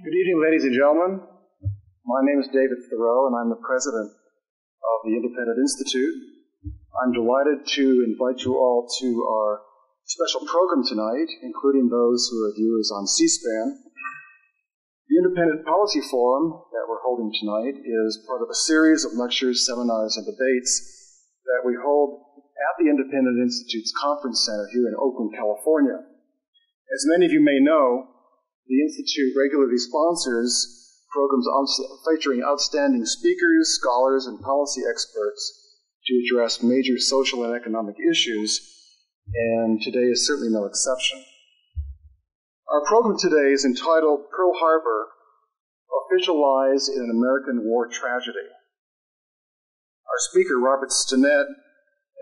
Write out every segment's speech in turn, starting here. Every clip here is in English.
Good evening, ladies and gentlemen. My name is David Thoreau, and I'm the president of the Independent Institute. I'm delighted to invite you all to our special program tonight, including those who are viewers on C-SPAN. The Independent Policy Forum that we're holding tonight is part of a series of lectures, seminars, and debates that we hold at the Independent Institute's Conference Center here in Oakland, California. As many of you may know, the Institute regularly sponsors programs featuring outstanding speakers, scholars, and policy experts to address major social and economic issues, and today is certainly no exception. Our program today is entitled Pearl Harbor, Official Lies in an American War Tragedy. Our speaker, Robert Stinnett,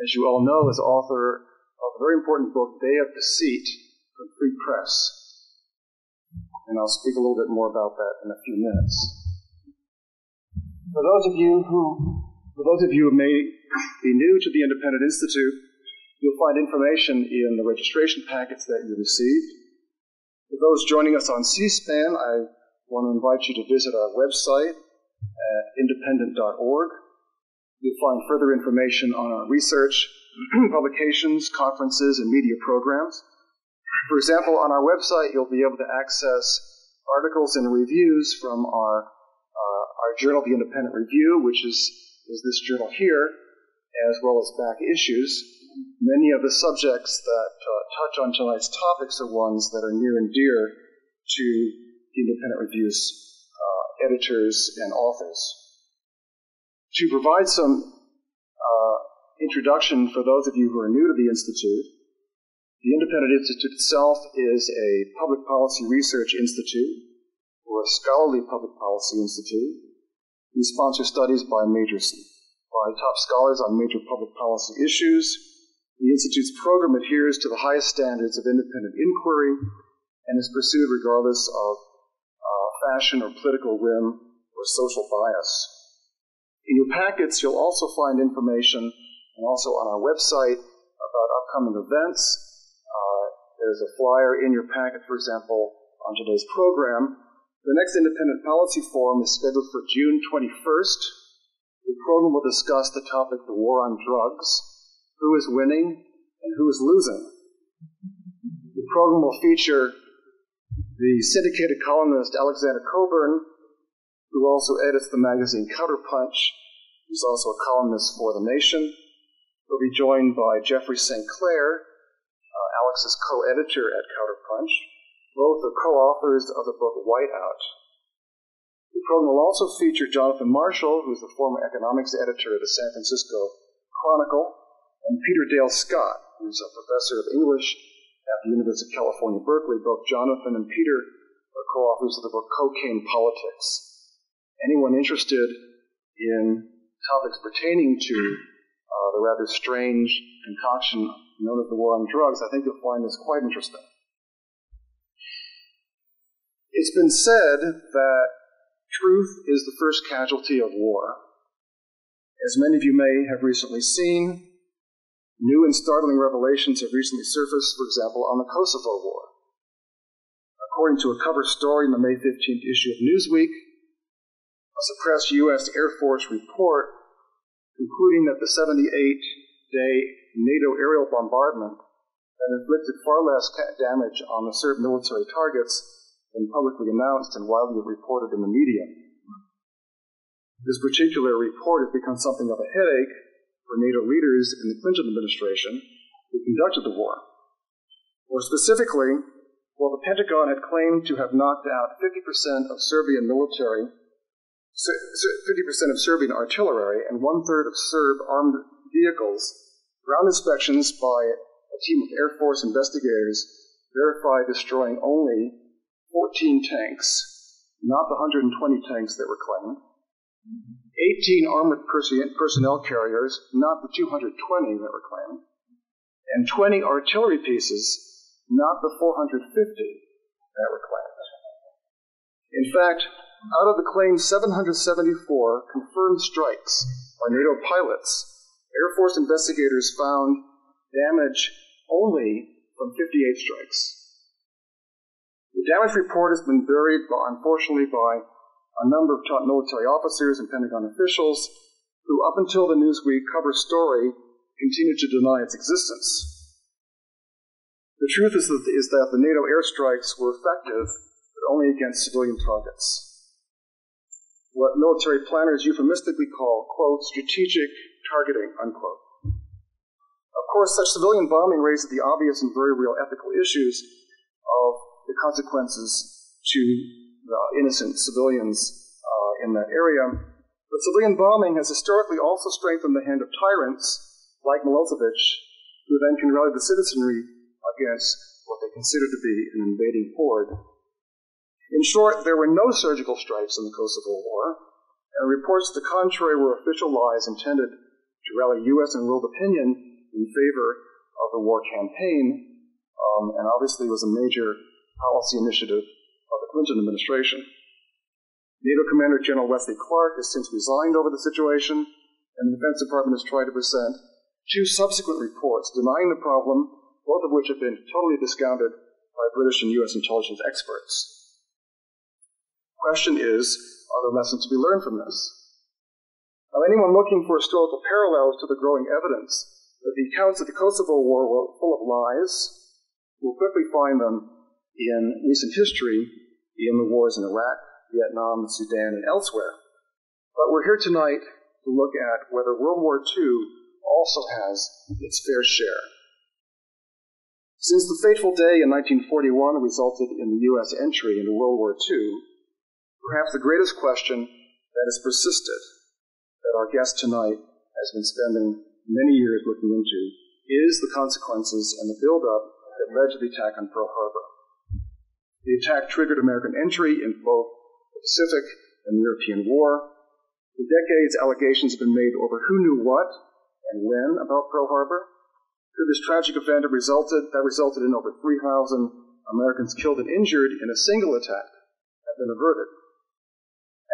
as you all know, is author of a very important book, Day of Deceit, from Free Press. And I'll speak a little bit more about that in a few minutes. For those of you who may be new to the Independent Institute, you'll find information in the registration packets that you received. For those joining us on C-SPAN, I want to invite you to visit our website at independent.org. You'll find further information on our research, publications, conferences, and media programs. For example, on our website, you'll be able to access articles and reviews from our journal, The Independent Review, which is this journal here, as well as back issues. Many of the subjects that touch on tonight's topics are ones that are near and dear to The Independent Review's editors and authors. To provide some introduction for those of you who are new to the Institute, the Independent Institute itself is a public policy research institute, or a scholarly public policy institute. We sponsor studies by top scholars on major public policy issues. The Institute's program adheres to the highest standards of independent inquiry and is pursued regardless of fashion or political whim or social bias. In your packets, you'll also find information, and also on our website, about upcoming events. There's a flyer in your packet, for example, on today's program. The next Independent Policy Forum is scheduled for June 21st. The program will discuss the topic, the war on drugs, who is winning and who is losing. The program will feature the syndicated columnist Alexander Coburn, who also edits the magazine Counterpunch. He's also a columnist for The Nation. He'll be joined by Jeffrey St. Clair, Alex's co-editor at Counterpunch. Both are co-authors of the book Whiteout. The program will also feature Jonathan Marshall, who's the former economics editor of the San Francisco Chronicle, and Peter Dale Scott, who's a professor of English at the University of California, Berkeley. Both Jonathan and Peter are co-authors of the book Cocaine Politics. Anyone interested in topics pertaining to the rather strange concoction known as the war on drugs, I think you'll find this quite interesting. It's been said that truth is the first casualty of war. As many of you may have recently seen, new and startling revelations have recently surfaced, for example, on the Kosovo War. According to a cover story in the May 15th issue of Newsweek, a suppressed U.S. Air Force report concluding that the 78-day NATO aerial bombardment that inflicted far less damage on the Serb military targets than publicly announced and widely reported in the media. This particular report has become something of a headache for NATO leaders in the Clinton administration who conducted the war. More specifically, while the Pentagon had claimed to have knocked out 50% of Serbian artillery and one-third of Serb armed vehicles, ground inspections by a team of Air Force investigators verified destroying only 14 tanks, not the 120 tanks that were claimed, 18 armored personnel carriers, not the 220 that were claimed, and 20 artillery pieces, not the 450 that were claimed. In fact, out of the claimed 774 confirmed strikes by NATO pilots, Air Force investigators found damage only from 58 strikes. The damage report has been buried, unfortunately, by a number of top military officers and Pentagon officials who, up until the Newsweek cover story, continued to deny its existence. The truth is that the NATO airstrikes were effective, but only against civilian targets. What military planners euphemistically call, quote, strategic targeting, unquote. Of course, such civilian bombing raises the obvious and very real ethical issues of the consequences to the innocent civilians in that area. But civilian bombing has historically also strengthened the hand of tyrants like Milosevic, who then can rally the citizenry against what they consider to be an invading horde. In short, there were no surgical strikes in the Kosovo War, and reports to the contrary were official lies intended to rally U.S. and world opinion in favor of the war campaign, and obviously was a major policy initiative of the Clinton administration. NATO Commander General Wesley Clark has since resigned over the situation, and the Defense Department has tried to present 2 subsequent reports denying the problem, both of which have been totally discounted by British and U.S. intelligence experts. The question is, are there lessons to be learned from this? Now, anyone looking for historical parallels to the growing evidence that the accounts of the Kosovo War were full of lies will quickly find them in recent history, in the wars in Iraq, Vietnam, Sudan, and elsewhere. But we're here tonight to look at whether World War II also has its fair share. Since the fateful day in 1941 resulted in the U.S. entry into World War II, perhaps the greatest question that has persisted, that our guest tonight has been spending many years looking into, is the consequences and the buildup that led to the attack on Pearl Harbor. The attack triggered American entry in both the Pacific and the European War. For decades, allegations have been made over who knew what and when about Pearl Harbor. Could this tragic event that resulted in over 3,000 Americans killed and injured in a single attack have been averted?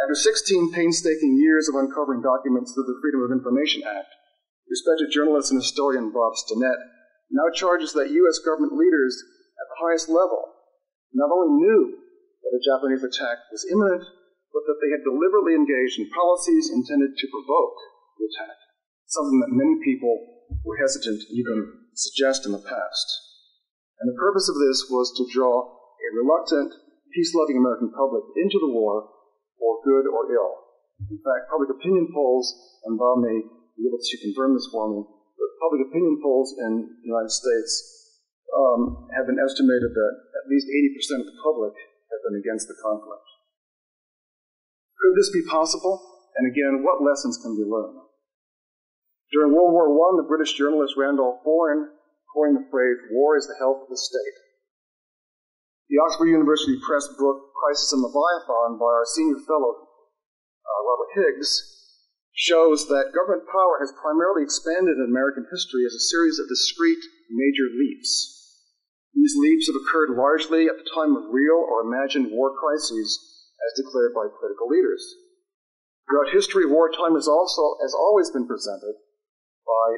After 16 painstaking years of uncovering documents through the Freedom of Information Act, respected journalist and historian Bob Stinnett now charges that U.S. government leaders at the highest level not only knew that a Japanese attack was imminent, but that they had deliberately engaged in policies intended to provoke the attack, something that many people were hesitant to even suggest in the past. And the purpose of this was to draw a reluctant, peace-loving American public into the war, for good or ill. In fact, public opinion polls, and Bob may be able to confirm this for me, but public opinion polls in the United States have been estimated that at least 80% of the public have been against the conflict. Could this be possible? And again, what lessons can be learned? During World War I, the British journalist Randolph Bourne coined the phrase, "War is the health of the state." The Oxford University Press book, Crisis and Leviathan, by our senior fellow, Robert Higgs, shows that government power has primarily expanded in American history as a series of discrete major leaps. These leaps have occurred largely at the time of real or imagined war crises as declared by political leaders. Throughout history, wartime has always been presented by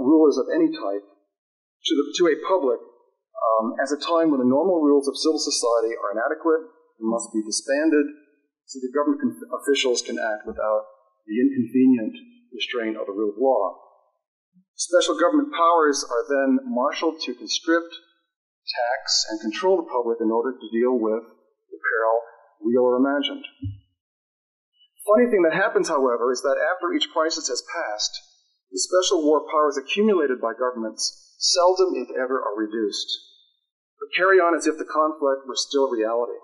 rulers of any type to a public as a time when the normal rules of civil society are inadequate and must be disbanded so that government officials can act without the inconvenient restraint of the rule of law. Special government powers are then marshaled to conscript, tax, and control the public in order to deal with the peril, real or imagined. Funny thing that happens, however, is that after each crisis has passed, the special war powers accumulated by governments seldom, if ever, are reduced, but carry on as if the conflict were still reality.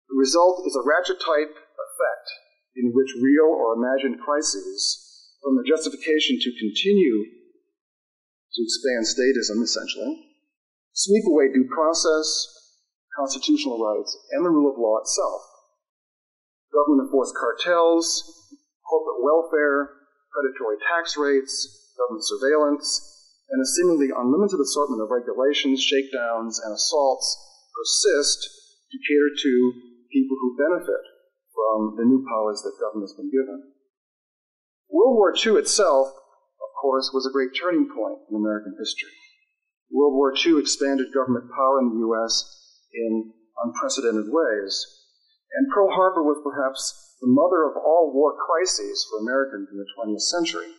The result is a ratchet-type effect in which real or imagined crises, from the justification to continue to expand statism, essentially, sweep away due process, constitutional rights, and the rule of law itself. Government-enforced cartels, corporate welfare, predatory tax rates, government surveillance, and a seemingly unlimited assortment of regulations, shakedowns, and assaults persist to cater to people who benefit from the new powers that government has been given. World War II itself, of course, was a great turning point in American history. World War II expanded government power in the U.S. in unprecedented ways. And Pearl Harbor was perhaps the mother of all war crises for Americans in the 20th century.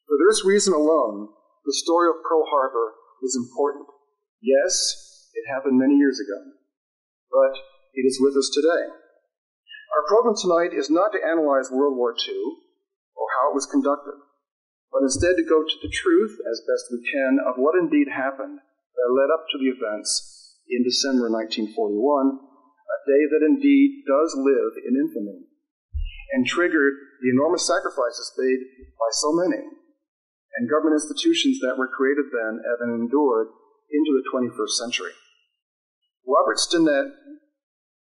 For this reason alone, the story of Pearl Harbor is important. Yes, it happened many years ago, but it is with us today. Our program tonight is not to analyze World War II or how it was conducted, but instead to go to the truth, as best we can, of what indeed happened that led up to the events in December 1941, a day that indeed does live in infamy, and triggered the enormous sacrifices made by so many, and government institutions that were created then and endured into the 21st century. Robert Stinnett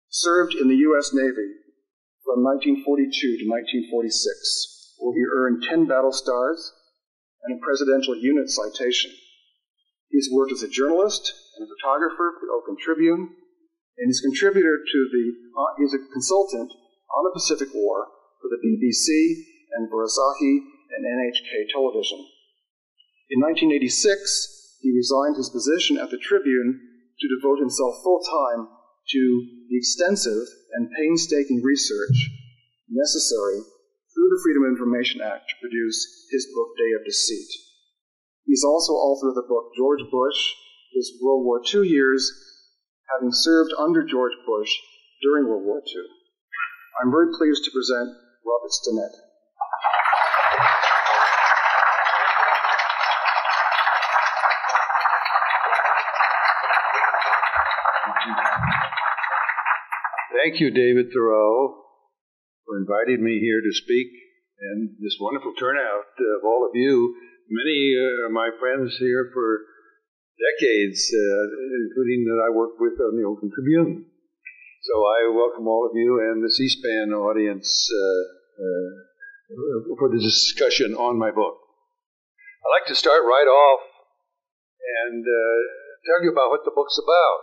served in the U.S. Navy from 1942 to 1946, where he earned 10 battle stars and a Presidential Unit Citation. He's worked as a journalist and a photographer for the Oakland Tribune, and he's he's a consultant on the Pacific War for the BBC and for Asahi and NHK Television. In 1986, he resigned his position at the Tribune to devote himself full-time to the extensive and painstaking research necessary through the Freedom of Information Act to produce his book, Day of Deceit. He's also author of the book George Bush, His World War II Years, having served under George Bush during World War II. I'm very pleased to present Robert Stinnett. Thank you, David Thoreau, for inviting me here to speak, and this wonderful turnout of all of you. Many are my friends here for decades, including that I worked with on the Oakland Tribune. So I welcome all of you and the C-SPAN audience for the discussion on my book. I'd like to start right off and tell you about what the book's about.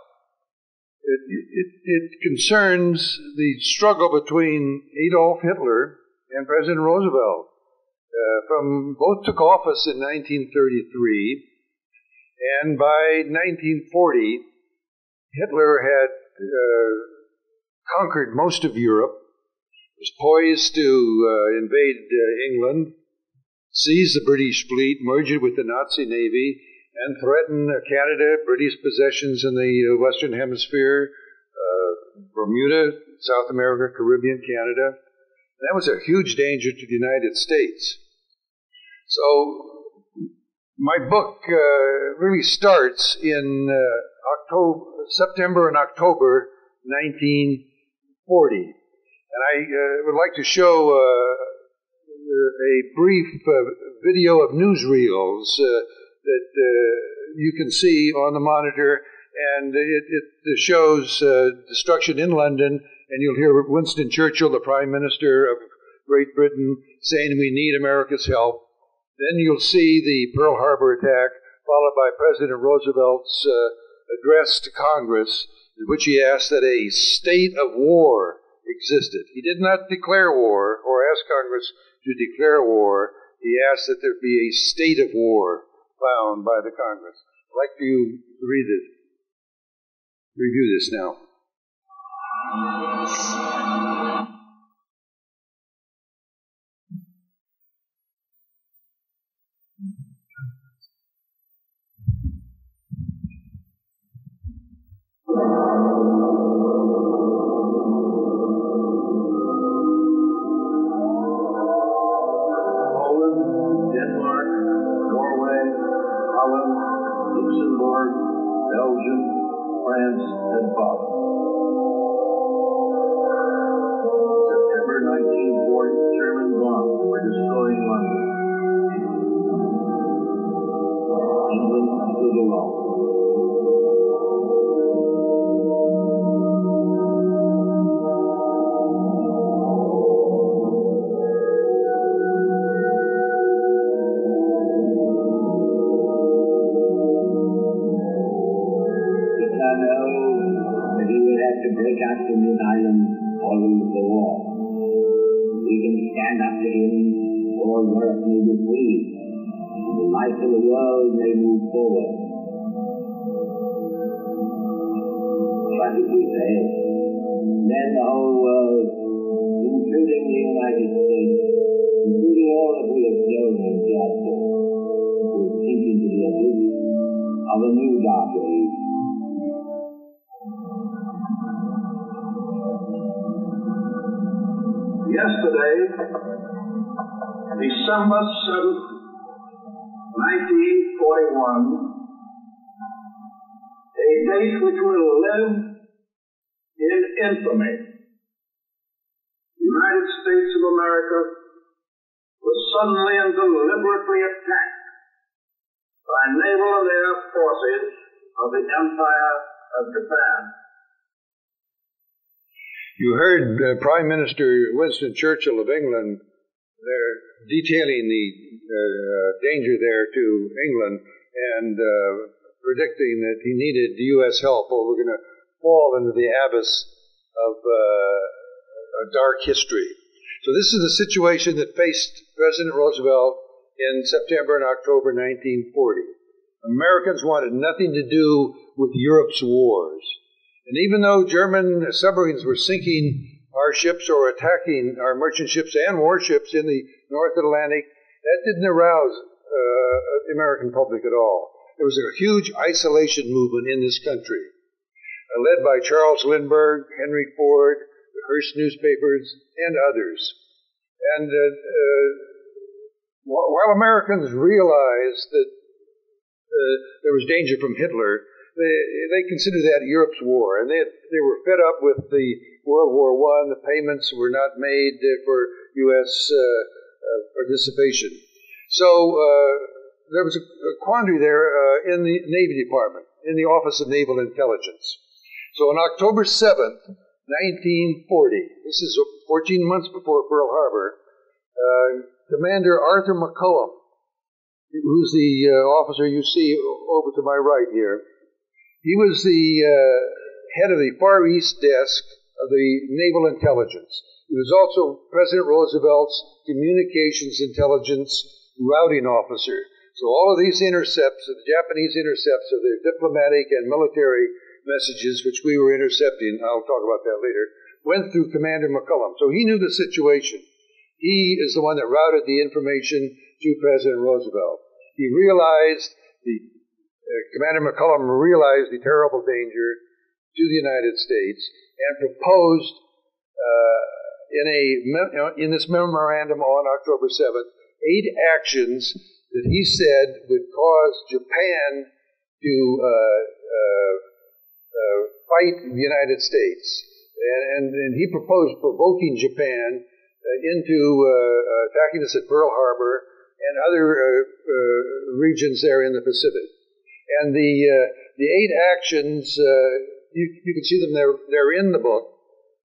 It concerns the struggle between Adolf Hitler and President Roosevelt. Both took office in 1933, and by 1940, Hitler had conquered most of Europe, was poised to invade England, seize the British fleet, merge it with the Nazi Navy, and threaten Canada, British possessions in the Western Hemisphere, Bermuda, South America, Caribbean, Canada. That was a huge danger to the United States. So my book really starts in September and October 1940. And I would like to show a brief video of newsreels that you can see on the monitor, and it shows destruction in London, and you'll hear Winston Churchill, the Prime Minister of Great Britain, saying we need America's help. Then you'll see the Pearl Harbor attack, followed by President Roosevelt's address to Congress, in which he asked that a state of war existed. He did not declare war or ask Congress to declare war. He asked that there be a state of war found by the Congress. I'd like to review this now. Poland, Denmark, Norway, Holland, Luxembourg, Belgium, France, and Poland. September 1940, German bombs were destroying London. England stood alone. Break out from this island or lose the war. We can stand up to him, or Europe may be free. The life of the world may move forward. But if we fail, then the whole world, including the United States, including all that we have known and gathered, will sink into the abyss of a new dark age. Yesterday, December 7th, 1941, a date which will live in infamy. The United States of America was suddenly and deliberately attacked by naval and air forces of the Empire of Japan. You heard Prime Minister Winston Churchill of England there detailing the danger there to England and predicting that he needed U.S. help or we're going to fall into the abyss of a dark history. So this is the situation that faced President Roosevelt in September and October 1940. Americans wanted nothing to do with Europe's wars. And even though German submarines were sinking our ships or attacking our merchant ships and warships in the North Atlantic, that didn't arouse the American public at all. There was a huge isolation movement in this country, led by Charles Lindbergh, Henry Ford, the Hearst newspapers, and others. And while Americans realized that there was danger from Hitler, they considered that Europe's war, and they were fed up with the World War I. The payments were not made for U.S. participation. So there was a quandary there in the Navy Department, in the Office of Naval Intelligence. So on October 7th, 1940, this is 14 months before Pearl Harbor, Commander Arthur McCullum, who's the officer you see over to my right here, he was the head of the Far East Desk of the Naval Intelligence. He was also President Roosevelt's Communications Intelligence Routing Officer. So all of these intercepts, the Japanese intercepts of their diplomatic and military messages, which we were intercepting, I'll talk about that later, went through Commander McCullum. So he knew the situation. He is the one that routed the information to President Roosevelt. He realized Commander McCullum realized the terrible danger to the United States and proposed in this memorandum on October 7th 8 actions that he said would cause Japan to fight the United States. And he proposed provoking Japan into attacking us at Pearl Harbor and other regions there in the Pacific. And the 8 actions, you can see them there. They're in the book.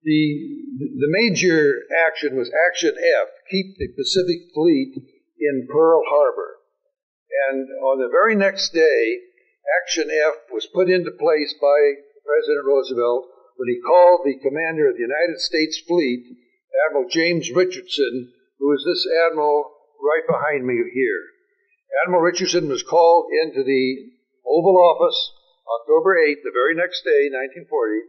The major action was Action F, keep the Pacific Fleet in Pearl Harbor. And on the very next day, Action F was put into place by President Roosevelt when he called the commander of the United States Fleet, Admiral James Richardson, who is this admiral right behind me here. Admiral Richardson was called into the Oval Office October 8th, the very next day, 1940.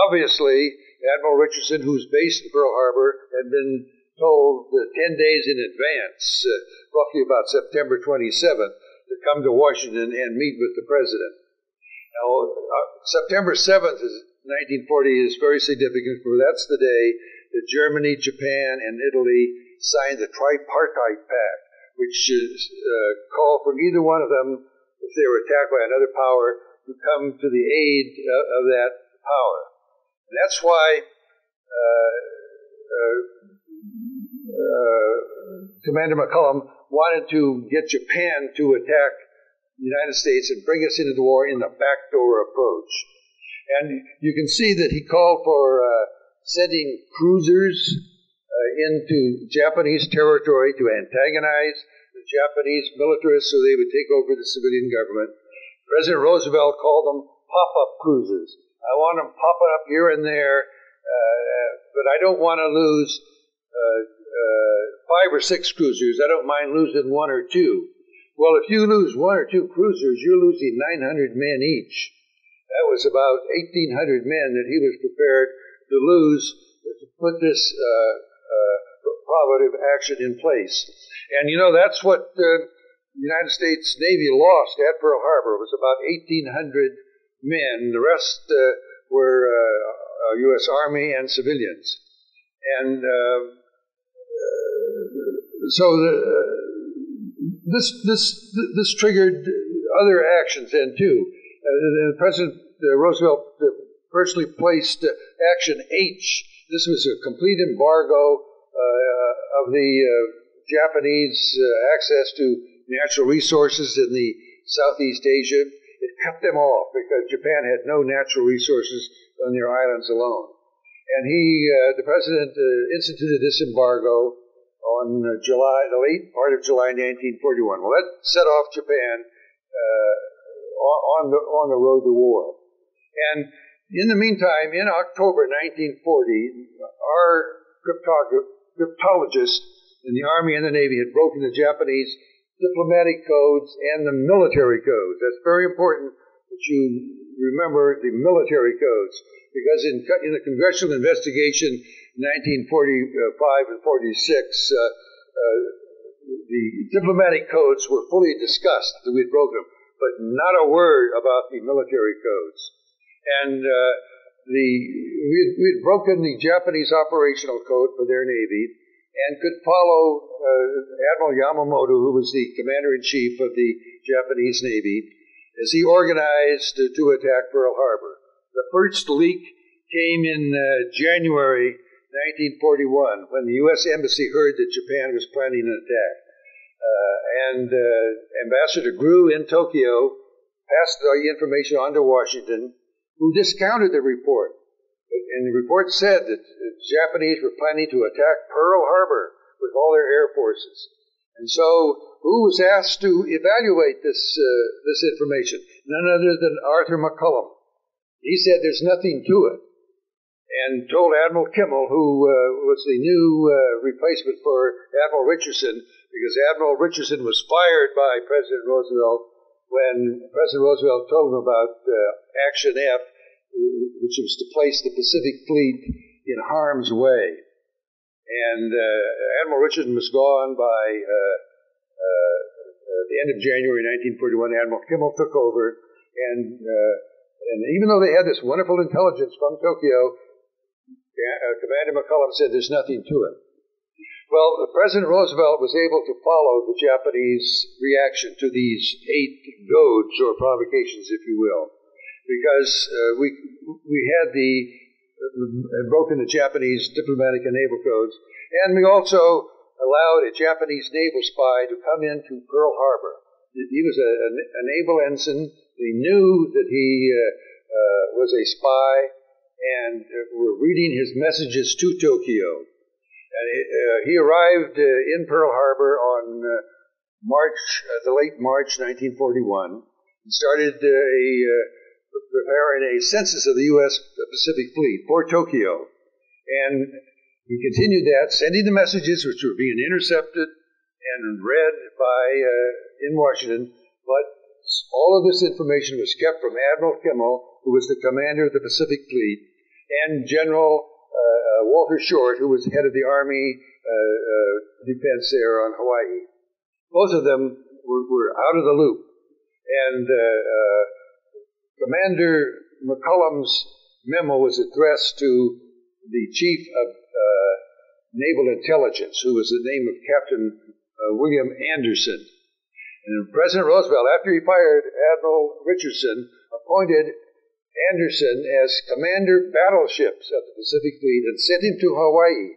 Obviously, Admiral Richardson, who's based in Pearl Harbor, had been told 10 days in advance, roughly about September 27th, to come to Washington and meet with the president. Now, September 7th, 1940, is very significant, for that's the day that Germany, Japan, and Italy signed the Tripartite Pact, which called for either one of them, if they were attacked by another power, to come to the aid of that power. And that's why Commander McCullum wanted to get Japan to attack the United States and bring us into the war in the backdoor approach. And you can see that he called for sending cruisers into Japanese territory to antagonize the Japanese militarists so they would take over the civilian government. President Roosevelt called them pop-up cruisers. I want them popping up here and there, but I don't want to lose 5 or 6 cruisers. I don't mind losing 1 or 2. Well, if you lose 1 or 2 cruisers, you're losing 900 men each. That was about 1,800 men that he was prepared to lose to put this provocative action in place. And that's what the United States Navy lost at Pearl Harbor. It was about 1,800 men. The rest were U.S. Army and civilians. And so this triggered other actions then too. President Roosevelt personally placed Action H. This was a complete embargo of the Japanese access to natural resources in the Southeast Asia. It cut them off because Japan had no natural resources on their islands alone. And the president instituted this embargo on the late part of July 1941. Well, that set off Japan on the road to war. And in the meantime, in October 1940, our cryptologists in the Army and the Navy had broken the Japanese diplomatic codes and the military codes. That's very important that you remember the military codes, because in the congressional investigation in 1945 and 46, the diplomatic codes were fully discussed, that we had broken them, but not a word about the military codes. And we had broken the Japanese operational code for their Navy and could follow Admiral Yamamoto, who was the commander-in-chief of the Japanese Navy, as he organized to attack Pearl Harbor. The first leak came in January 1941, when the U.S. Embassy heard that Japan was planning an attack. And Ambassador Grew in Tokyo passed the information on to Washington, who discounted the report. And the report said that the Japanese were planning to attack Pearl Harbor with all their air forces. And so, who was asked to evaluate this information? None other than Arthur McCullum. He said there's nothing to it, and told Admiral Kimmel, who was the new replacement for Admiral Richardson, because Admiral Richardson was fired by President Roosevelt when President Roosevelt told him about Action F, which was to place the Pacific Fleet in harm's way. And Admiral Richardson was gone by the end of January 1941. Admiral Kimmel took over, and even though they had this wonderful intelligence from Tokyo, Commander McCullum said there's nothing to it. Well, President Roosevelt was able to follow the Japanese reaction to these 8 goads, or provocations, if you will, because we had broken the Japanese diplomatic and naval codes, and we also allowed a Japanese naval spy to come into Pearl Harbor. He was a naval ensign. We knew that he was a spy, and were reading his messages to Tokyo. And he arrived in Pearl Harbor on the late March 1941, and started preparing a census of the U.S. Pacific Fleet for Tokyo. And he continued that, sending the messages which were being intercepted and read in Washington, but all of this information was kept from Admiral Kimmel, who was the commander of the Pacific Fleet, and General Walter Short, who was head of the Army defense there on Hawaii. Both of them were out of the loop. And Commander McCullum's memo was addressed to the Chief of Naval Intelligence, who was the name of Captain William Anderson. And President Roosevelt, after he fired Admiral Richardson, appointed Anderson as commander battleships of the Pacific Fleet and sent him to Hawaii.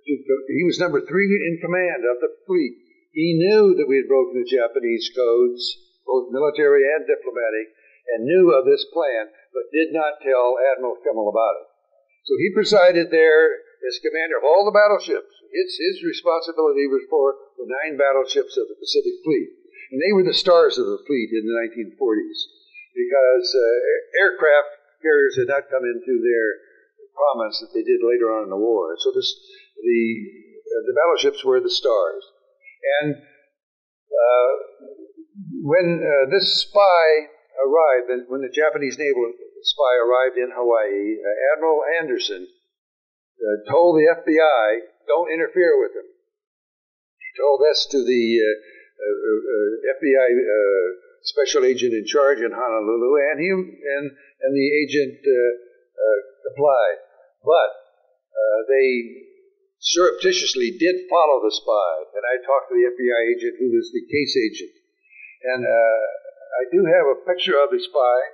He was number 3 in command of the fleet. He knew that we had broken the Japanese codes, both military and diplomatic, and knew of this plan, but did not tell Admiral Kimmel about it. So he presided there as commander of all the battleships. His responsibility was for the 9 battleships of the Pacific Fleet. And they were the stars of the fleet in the 1940s, because aircraft carriers had not come into their prominence that they did later on in the war. So the battleships were the stars. And when this spy arrived, when the Japanese naval spy arrived in Hawaii, Admiral Anderson told the FBI, don't interfere with him. He told this to the FBI special agent in charge in Honolulu, and the agent complied. But they surreptitiously did follow the spy, and I talked to the FBI agent who was the case agent. And I do have a picture of the spy.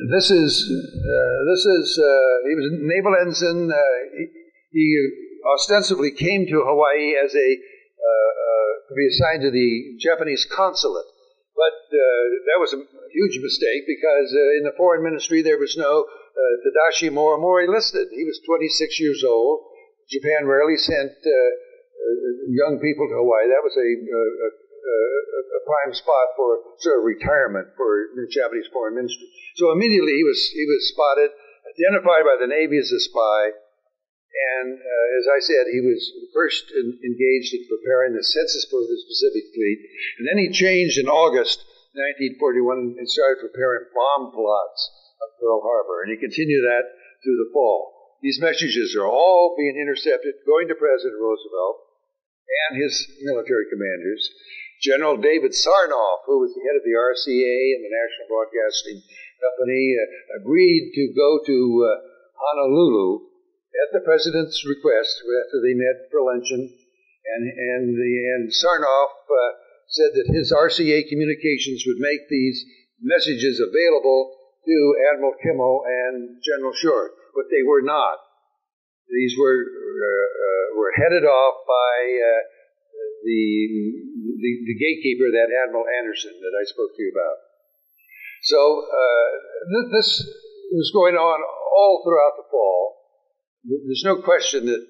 This is he was a naval ensign. He ostensibly came to Hawaii as to be assigned to the Japanese consulate, but that was a huge mistake because in the foreign ministry there was no Tadashi Morimori listed. He was 26 years old. Japan rarely sent young people to Hawaii. That was a prime spot for sort of retirement for the Japanese foreign ministry. So immediately he was spotted, identified by the Navy as a spy, and as I said, he was first engaged in preparing the census for the Pacific Fleet, and then he changed in August 1941 and started preparing bomb plots of Pearl Harbor, and he continued that through the fall. These messages are all being intercepted, going to President Roosevelt and his military commanders. General David Sarnoff, who was the head of the RCA and the National Broadcasting Company, agreed to go to Honolulu at the president's request after they met for luncheon. And Sarnoff said that his RCA communications would make these messages available to Admiral Kimmel and General Short, but they were not. These were headed off by the gatekeeper, that Admiral Anderson that I spoke to you about. So this was going on all throughout the fall. There's no question that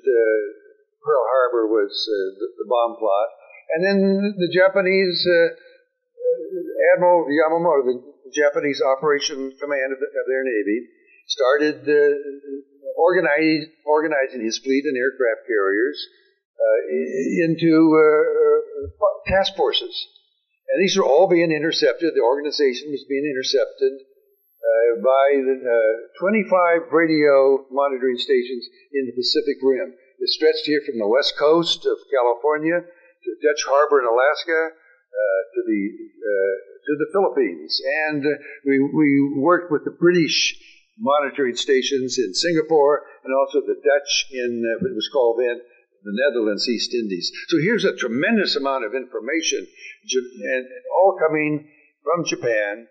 Pearl Harbor was the bomb plot. And then the Japanese, Admiral Yamamoto, the Japanese Operation Command of their Navy, started organizing his fleet and aircraft carriers into task forces. And these are all being intercepted. The organization was being intercepted by the 25 radio monitoring stations in the Pacific Rim. It stretched here from the west coast of California to Dutch Harbor in Alaska to the Philippines. And we worked with the British monitoring stations in Singapore and also the Dutch in what was called then the Netherlands East Indies. So here's a tremendous amount of information, and all coming from Japan.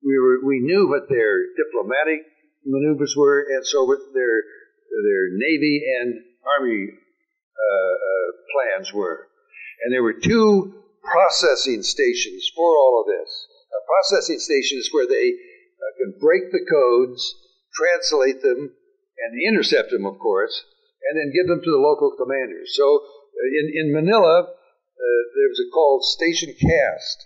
We knew what their diplomatic maneuvers were, and so what their Navy and Army plans were. And there were two processing stations for all of this. A processing station is where they can break the codes, translate them, and intercept them, of course, and then give them to the local commanders. So in Manila, there was a called Station Cast.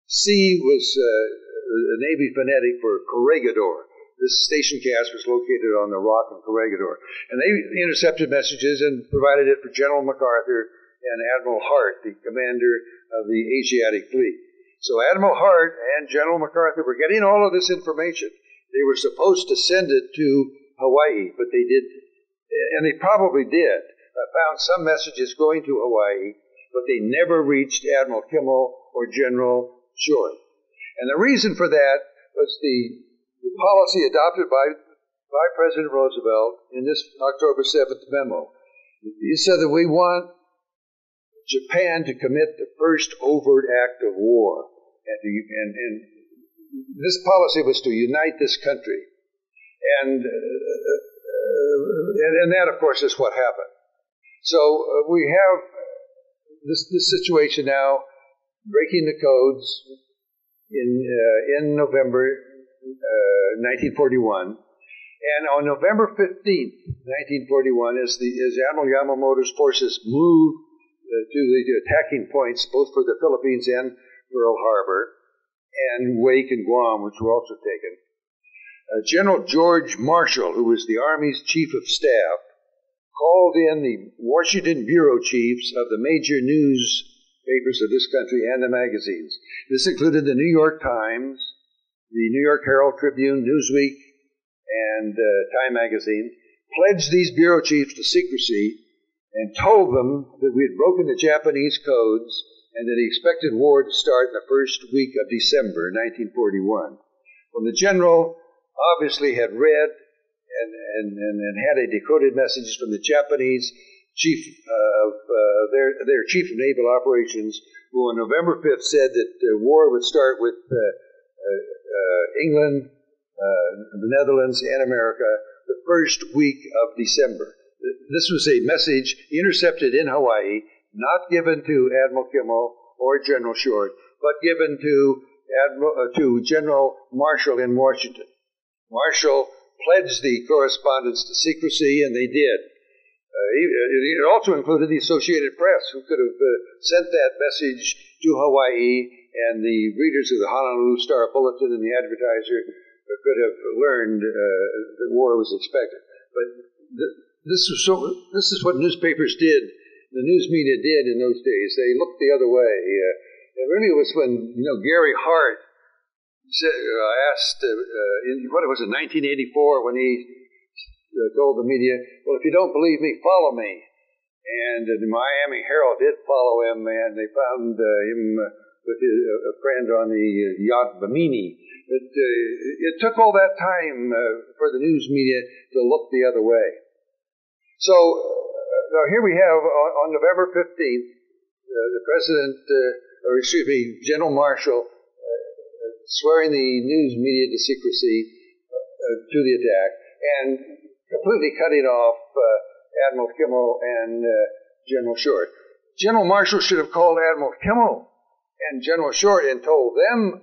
C was the Navy phonetic for corregidor. This station cast was located on the rock in Corregidor. And they intercepted messages and provided it for General MacArthur and Admiral Hart, the commander of the Asiatic Fleet. So Admiral Hart and General MacArthur were getting all of this information. They were supposed to send it to Hawaii, but they didn't. And they probably did. I found some messages going to Hawaii, but they never reached Admiral Kimmel or General Short. And the reason for that was the policy adopted by President Roosevelt in this October 7th memo. He said that we want Japan to commit the first overt act of war. And this policy was to unite this country. And that, of course, is what happened. So we have this situation now, breaking the codes in November 1941. And on November 15th, 1941, as Admiral Yamamoto's forces moved to the attacking points, both for the Philippines and Pearl Harbor, and Wake and Guam, which were also taken, General George Marshall, who was the Army's chief of staff, called in the Washington bureau chiefs of the major newspapers of this country and the magazines. This included the New York Times, the New York Herald Tribune, Newsweek, and Time magazine, pledged these bureau chiefs to secrecy and told them that we had broken the Japanese codes and that he expected war to start in the first week of December 1941. Well, the general obviously had read and had a decoded message from the Japanese chief of their chief of naval operations, who on November 5th said that war would start with England, the Netherlands, and America the first week of December. This was a message intercepted in Hawaii, not given to Admiral Kimmel or General Short, but given to General Marshall in Washington. Marshall pledged the correspondence to secrecy, and they did. It also included the Associated Press, who could have sent that message to Hawaii, and the readers of the Honolulu Star Bulletin and the Advertiser could have learned that war was expected. But this is what newspapers did, the news media did in those days. They looked the other way. It really was when, Gary Hart asked, what it was in 1984, when he told the media, well, if you don't believe me, follow me. And the Miami Herald did follow him, and they found him with a friend on the yacht Bimini. It took all that time for the news media to look the other way. So now here we have, on November 15th, the President, General Marshall, swearing the news media to secrecy to the attack, and completely cutting off Admiral Kimmel and General Short. General Marshall should have called Admiral Kimmel and General Short and told them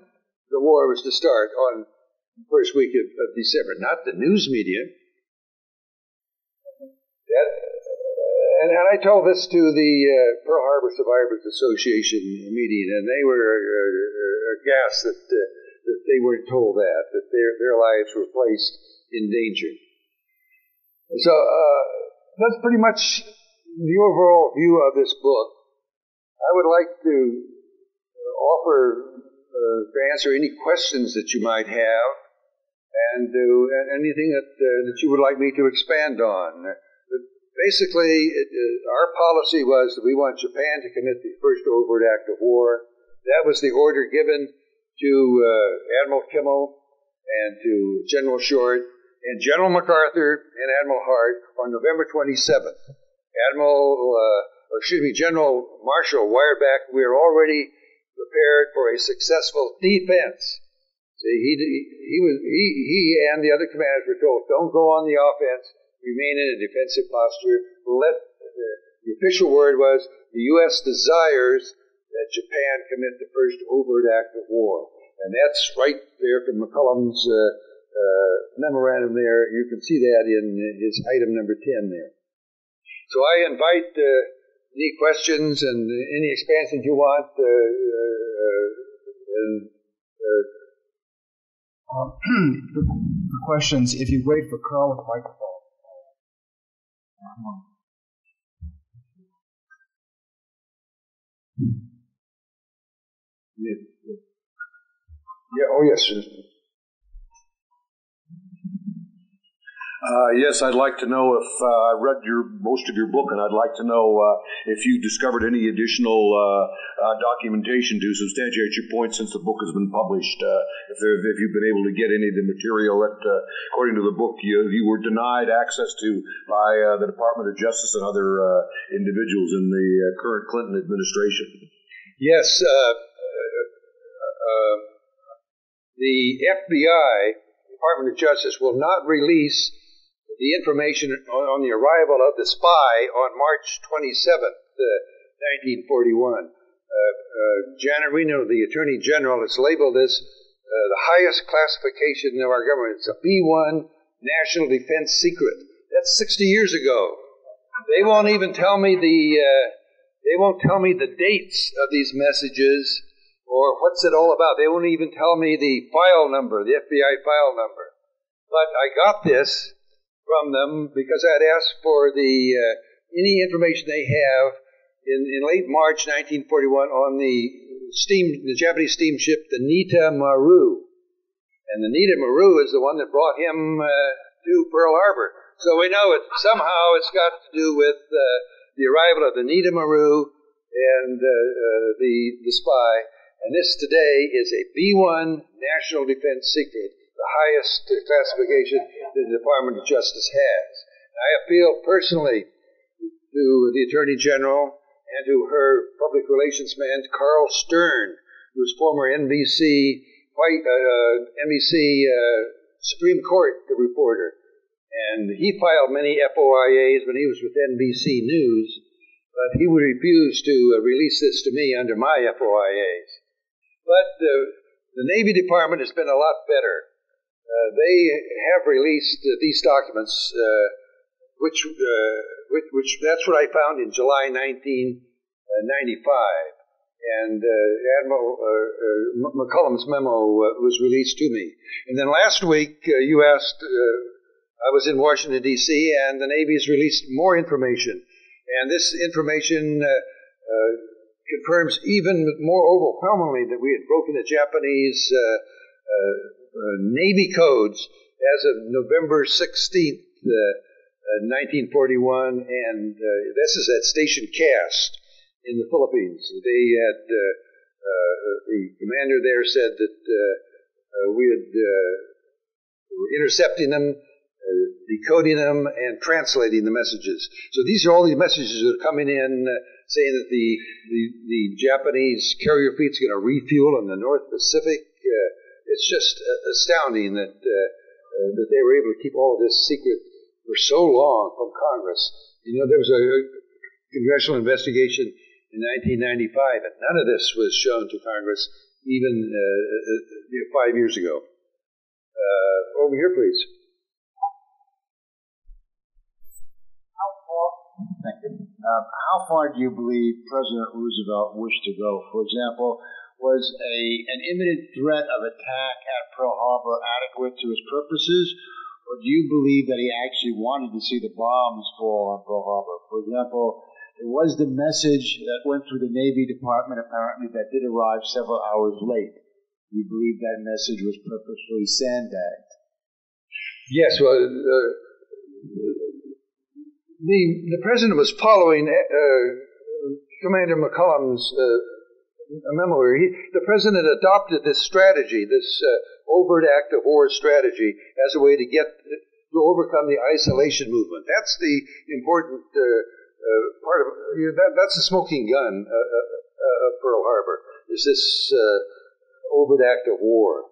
the war was to start on the first week of December, not the news media. And I told this to the Pearl Harbor Survivors Association meeting, and they were aghast that they weren't told that their lives were placed in danger. So that's pretty much the overall view of this book. I would like to offer to answer any questions that you might have, and anything that you would like me to expand on. But basically, our policy was that we want Japan to commit the first overt act of war. That was the order given to Admiral Kimmel and to General Short and General MacArthur and Admiral Hart on November 27th. General Marshall wired back, we are already prepared for a successful defense. See, he and the other commanders were told, don't go on the offense, remain in a defensive posture. The official word was, the U.S. desires that Japan commit the first overt act of war. And that's right there from McCullum's memorandum there. You can see that in his item number 10 there. So I invite any questions and any expansions you want. For questions, if you wait for Carl with the microphone. Yeah. Oh, yes, sir. Yes, I'd like to know if I read most of your book, and I'd like to know if you discovered any additional documentation to substantiate your point since the book has been published. If you've been able to get any of the material that, according to the book, you were denied access to by the Department of Justice and other individuals in the current Clinton administration. Yes, the FBI, Department of Justice, will not release the information on the arrival of the spy on March 27th, 1941. Janet Reno, the Attorney General, has labeled this the highest classification of our government. It's a B-1 National Defense Secret. That's 60 years ago. They won't even tell me they won't tell me the dates of these messages or what's it all about. They won't even tell me the file number, the FBI file number. But I got this from them because I had asked for any information they have in late March 1941 on the Japanese steamship, the Nita Maru. And the Nita Maru is the one that brought him to Pearl Harbor. So we know somehow it's got to do with the arrival of the Nita Maru and the spy. And this today is a B-1 National Defense Secret, the highest classification that the Department of Justice has. I appeal personally to the Attorney General and to her public relations man, Carl Stern, who was former NBC Supreme Court reporter. And he filed many FOIAs when he was with NBC News, but he would refuse to release this to me under my FOIAs. But the Navy Department has been a lot better. They have released these documents, which that's what I found in July 1995. And Admiral McCullum's memo was released to me. And then last week, you asked, I was in Washington, D.C., and the Navy has released more information. And this information confirms even more overwhelmingly that we had broken the Japanese Navy codes as of November 16th, 1941, and this is at Station Cast in the Philippines. They had, the commander there said that we were intercepting them, decoding them, and translating the messages. So these are all the messages that are coming in saying that the Japanese carrier fleet's going to refuel in the North Pacific. It's just astounding that they were able to keep all of this secret for so long from Congress. You know, there was a congressional investigation in 1995, and none of this was shown to Congress even 5 years ago. Over here, please. Thank you. How far do you believe President Roosevelt wished to go? For example, was an imminent threat of attack at Pearl Harbor adequate to his purposes, or do you believe that he actually wanted to see the bombs fall on Pearl Harbor? For example, it was the message that went through the Navy Department, apparently, that did arrive several hours late. Do you believe that message was purposefully sandbagged? Yes, well, the president was following Commander McCullum's memo. The president adopted this strategy, this overt act of war strategy, as a way to overcome the isolation movement. That's the important part of that's the smoking gun of Pearl Harbor. Is this overt act of war?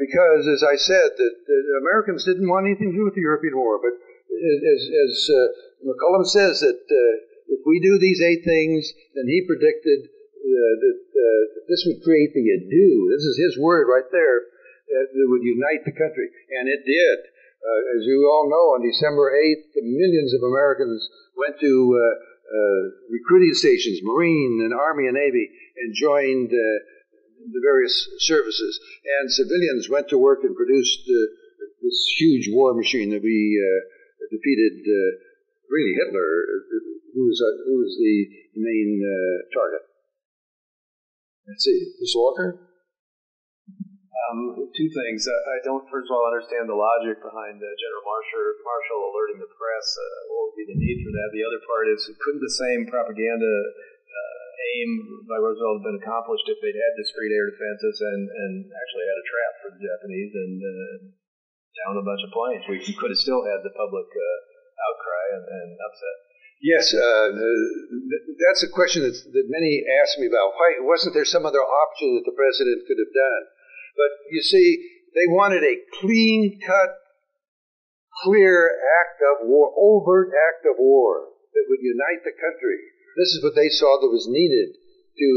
Because, as I said, that the Americans didn't want anything to do with the European war, but as McCullum says that if we do these 8 things, then he predicted that this would create the ado. This is his word right there. That would unite the country, and it did. As you all know, on December 8th, millions of Americans went to recruiting stations, Marine and Army and Navy, and joined the various services. And civilians went to work and produced this huge war machine that we defeated. Really, Hitler, who was the main target. Let's see, Mr. Walker? 2 things. I don't, first of all, understand the logic behind General Marshall alerting the press. What would be the need for that? The other part is, couldn't the same propaganda aim by Roosevelt have been accomplished if they'd had discreet air defenses and actually had a trap for the Japanese and down a bunch of planes? We could have still had the public outcry and upset. Yes, that's a question that many ask me about. Why wasn't there some other option that the president could have done? But you see, they wanted a clean-cut, clear act of war, overt act of war that would unite the country. This is what they saw that was needed to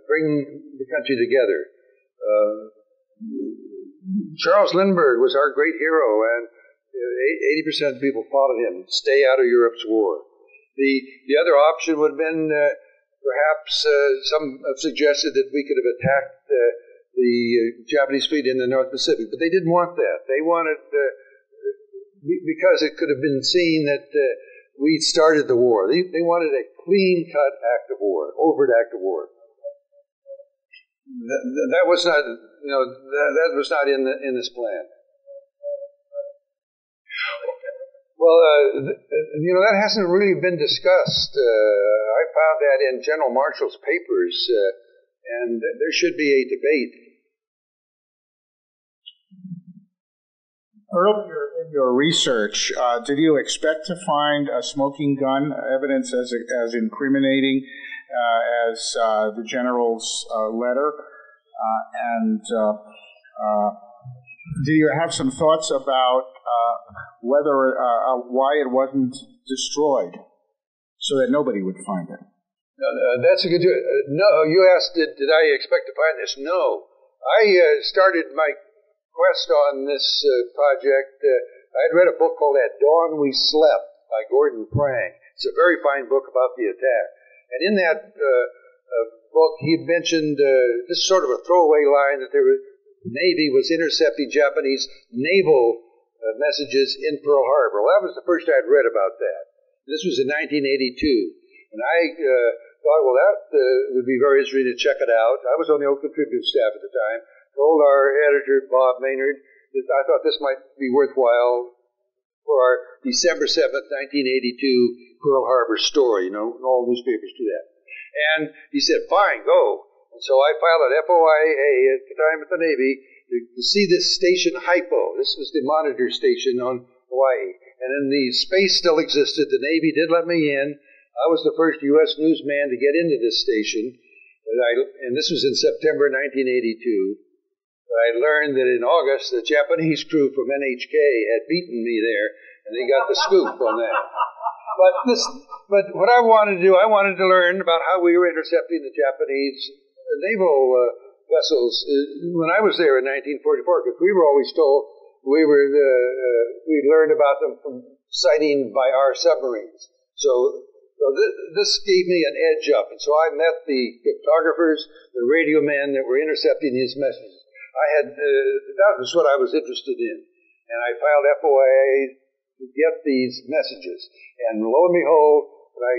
bring the country together. Charles Lindbergh was our great hero, and 80% of people followed him. Stay out of Europe's war. The other option would have been perhaps some have suggested that we could have attacked the Japanese fleet in the North Pacific. But they didn't want that. They wanted, because it could have been seen that we started the war. They wanted a clean-cut act of war, overt act of war. That was not, that was not in this plan. Well, that hasn't really been discussed. I found that in General Marshall's papers, and there should be a debate. Earlier in your research, did you expect to find a smoking gun evidence as incriminating as the general's letter? And do you have some thoughts about whether why it wasn't destroyed so that nobody would find it? That's a good. No, you asked, did I expect to find this? No, I started my quest on this project. I had read a book called "At Dawn We Slept" by Gordon Prang. It's a very fine book about the attack, and in that book he had mentioned this sort of a throwaway line that the Navy was intercepting Japanese naval messages in Pearl Harbor. Well, that was the first I'd read about that. This was in 1982. And I thought, well, that would be very interesting to check it out. I was on the Oakland Tribune staff at the time. Told our editor, Bob Maynard, that I thought this might be worthwhile for our December 7th, 1982 Pearl Harbor story. All newspapers do that. And he said, fine, go. And so I filed an FOIA at the time at the Navy to see this station Hypo. This was the monitor station on Hawaii. And then the space still existed. The Navy did let me in. I was the first U.S. newsman to get into this station. And this was in September 1982. I learned that in August, the Japanese crew from NHK had beaten me there, and they got the scoop on that. But what I wanted to do, I wanted to learn about how we were intercepting the Japanese naval vessels when I was there in 1944, because we were always told we learned about them from sighting by our submarines. So this gave me an edge up, and so I met the cryptographers, the radio men that were intercepting these messages. That was what I was interested in, and I filed FOIA to get these messages. And lo and behold, when I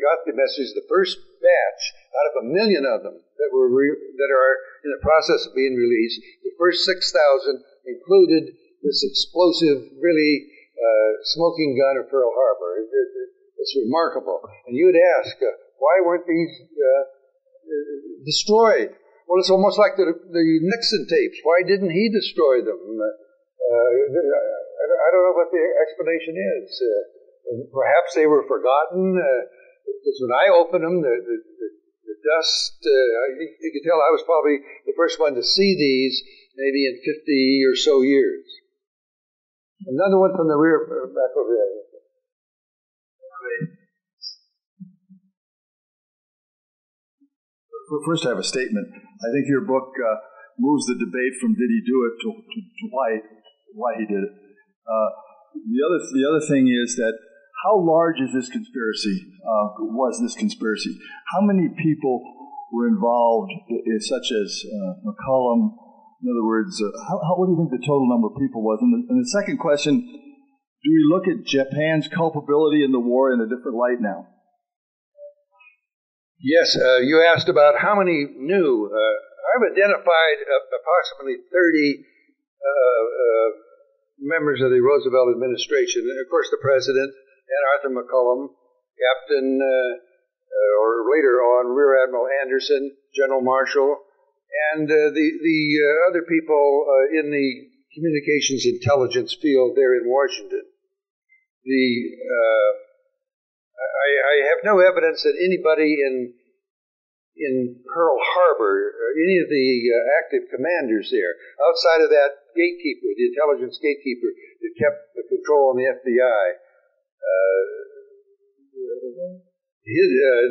got the messages, the first batch out of 1 million of them that are in the process of being released, the first 6,000 included this explosive, really smoking gun of Pearl Harbor. It's remarkable. And you'd ask, why weren't these destroyed? Well, it's almost like the Nixon tapes. Why didn't he destroy them? I don't know what the explanation is. Perhaps they were forgotten. Because when I opened them, the dust, you could tell I was probably the first one to see these maybe in 50 or so years. Another one from the rear, back over there. First, I have a statement. I think your book moves the debate from did he do it to why he did it. The other thing is that how large is this conspiracy? Was this conspiracy? How many people were involved, such as McCollum? In other words, what do you think the total number of people was? And the second question: do we look at Japan's culpability in the war in a different light now? Yes, you asked about how many knew. I've identified approximately 30 members of the Roosevelt administration. And of course, the president and Arthur McCollum, Captain, or later on, Rear Admiral Anderson, General Marshall, and the other people in the communications intelligence field there in Washington. I have no evidence that anybody in Pearl Harbor, any of the active commanders there, outside of that gatekeeper, the intelligence gatekeeper that kept the control on the FBI,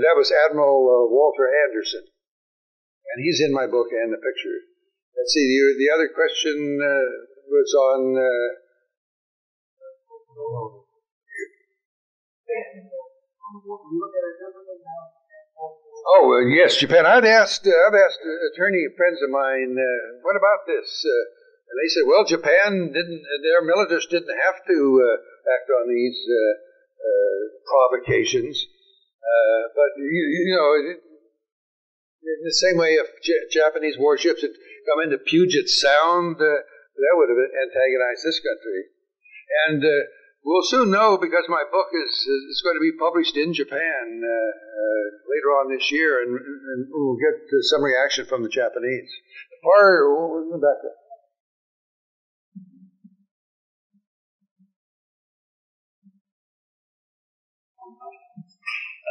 that was Admiral Walter Anderson, and he's in my book and the picture. Let's see, the other question was on. Oh, yes, Japan. I've asked attorney friends of mine, what about this? And they said, well, Japan their militarists didn't have to act on these provocations. But, in the same way, if Japanese warships had come into Puget Sound, that would have antagonized this country. And we'll soon know, because my book is going to be published in Japan later on this year, and we'll get some reaction from the Japanese. Back there.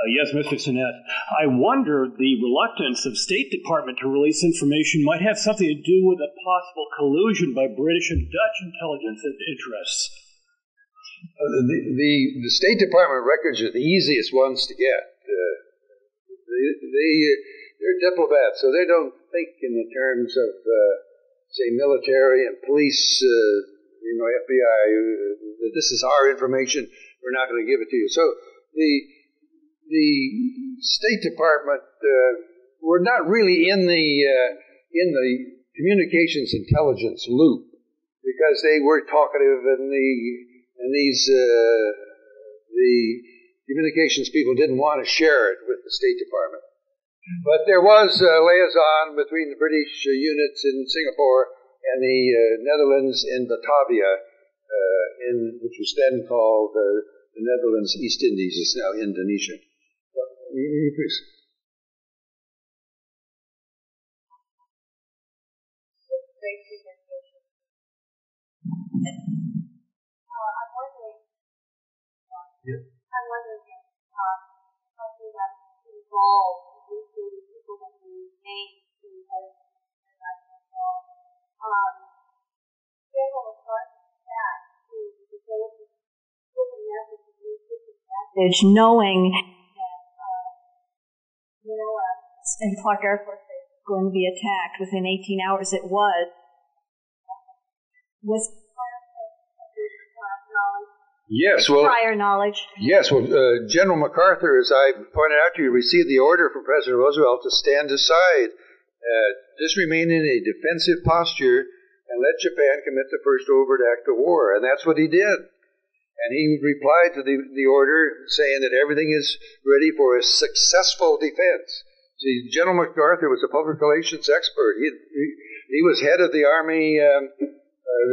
Yes, Mr. Stinnett. I wonder the reluctance of State Department to release information might have something to do with a possible collusion by British and Dutch intelligence interests. The State Department records are the easiest ones to get. They're diplomats, so they don't think in the terms of, say, military and police, FBI. This is our information. We're not going to give it to you. So the State Department were not really in the communications intelligence loop, because they were talkative, and the communications people didn't want to share it with the State Department. But there was a liaison between the British units in Singapore and the Netherlands in Batavia, which was then called the Netherlands East Indies. It's now Indonesia. Please. I'm wondering if something that's involved with the people that we name to General McCarthy that to develop a message, knowing that Manila and Clark Air Force Base was going to be attacked within 18 hours. It was Yes, well, prior knowledge. Yes, well, General MacArthur, as I pointed out to you, received the order from President Roosevelt to stand aside, just remain in a defensive posture, and let Japan commit the first overt act of war. And that's what he did. And he replied to the order saying that everything is ready for a successful defense. See, General MacArthur was a public relations expert. He was head of the Army.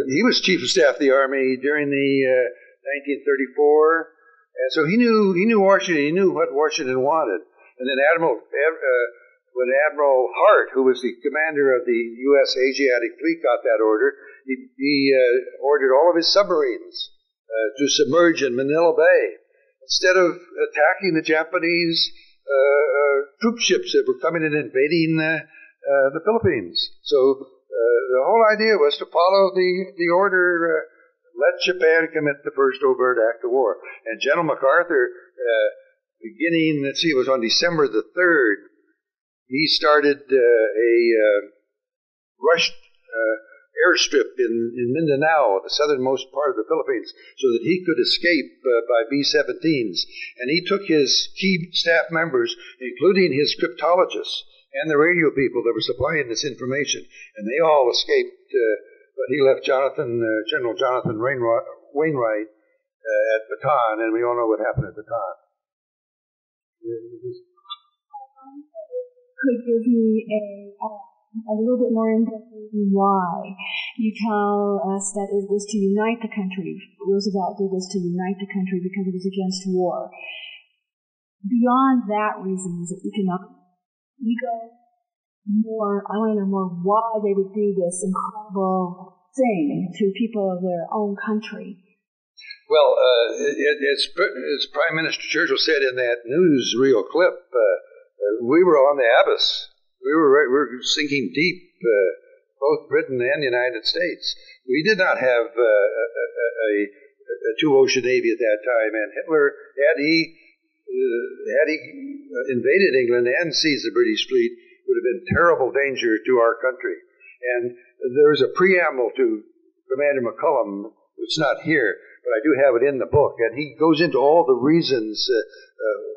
He was Chief of Staff of the Army during the 1934, and so he knew Washington. He knew what Washington wanted. And then when Admiral Hart, who was the commander of the U.S. Asiatic Fleet, got that order, he ordered all of his submarines to submerge in Manila Bay instead of attacking the Japanese troop ships that were coming and invading the Philippines. So the whole idea was to follow the order. Let Japan commit the first overt act of war. And General MacArthur, beginning, it was on December the 3rd, he started a rushed airstrip in Mindanao, the southernmost part of the Philippines, so that he could escape by B-17s. And he took his key staff members, including his cryptologists and the radio people that were supplying this information, and they all escaped. But he left General Jonathan Wainwright at Bataan, and we all know what happened at Bataan. Could give me a little bit more in-depth reason why. You tell us that it was to unite the country. Roosevelt did this to unite the country because it was against war. Beyond that reason, is it economic? Ego? I want to know more why they would do this incredible thing to people of their own country. Well, as Prime Minister Churchill said in that newsreel clip, we were on the abyss. We were sinking deep, both Britain and the United States. We did not have a two-ocean navy at that time, and Hitler, had he invaded England and seized the British fleet, would have been terrible danger to our country. And there is a preamble to Commander McCullum. It's not here, but I do have it in the book. And he goes into all the reasons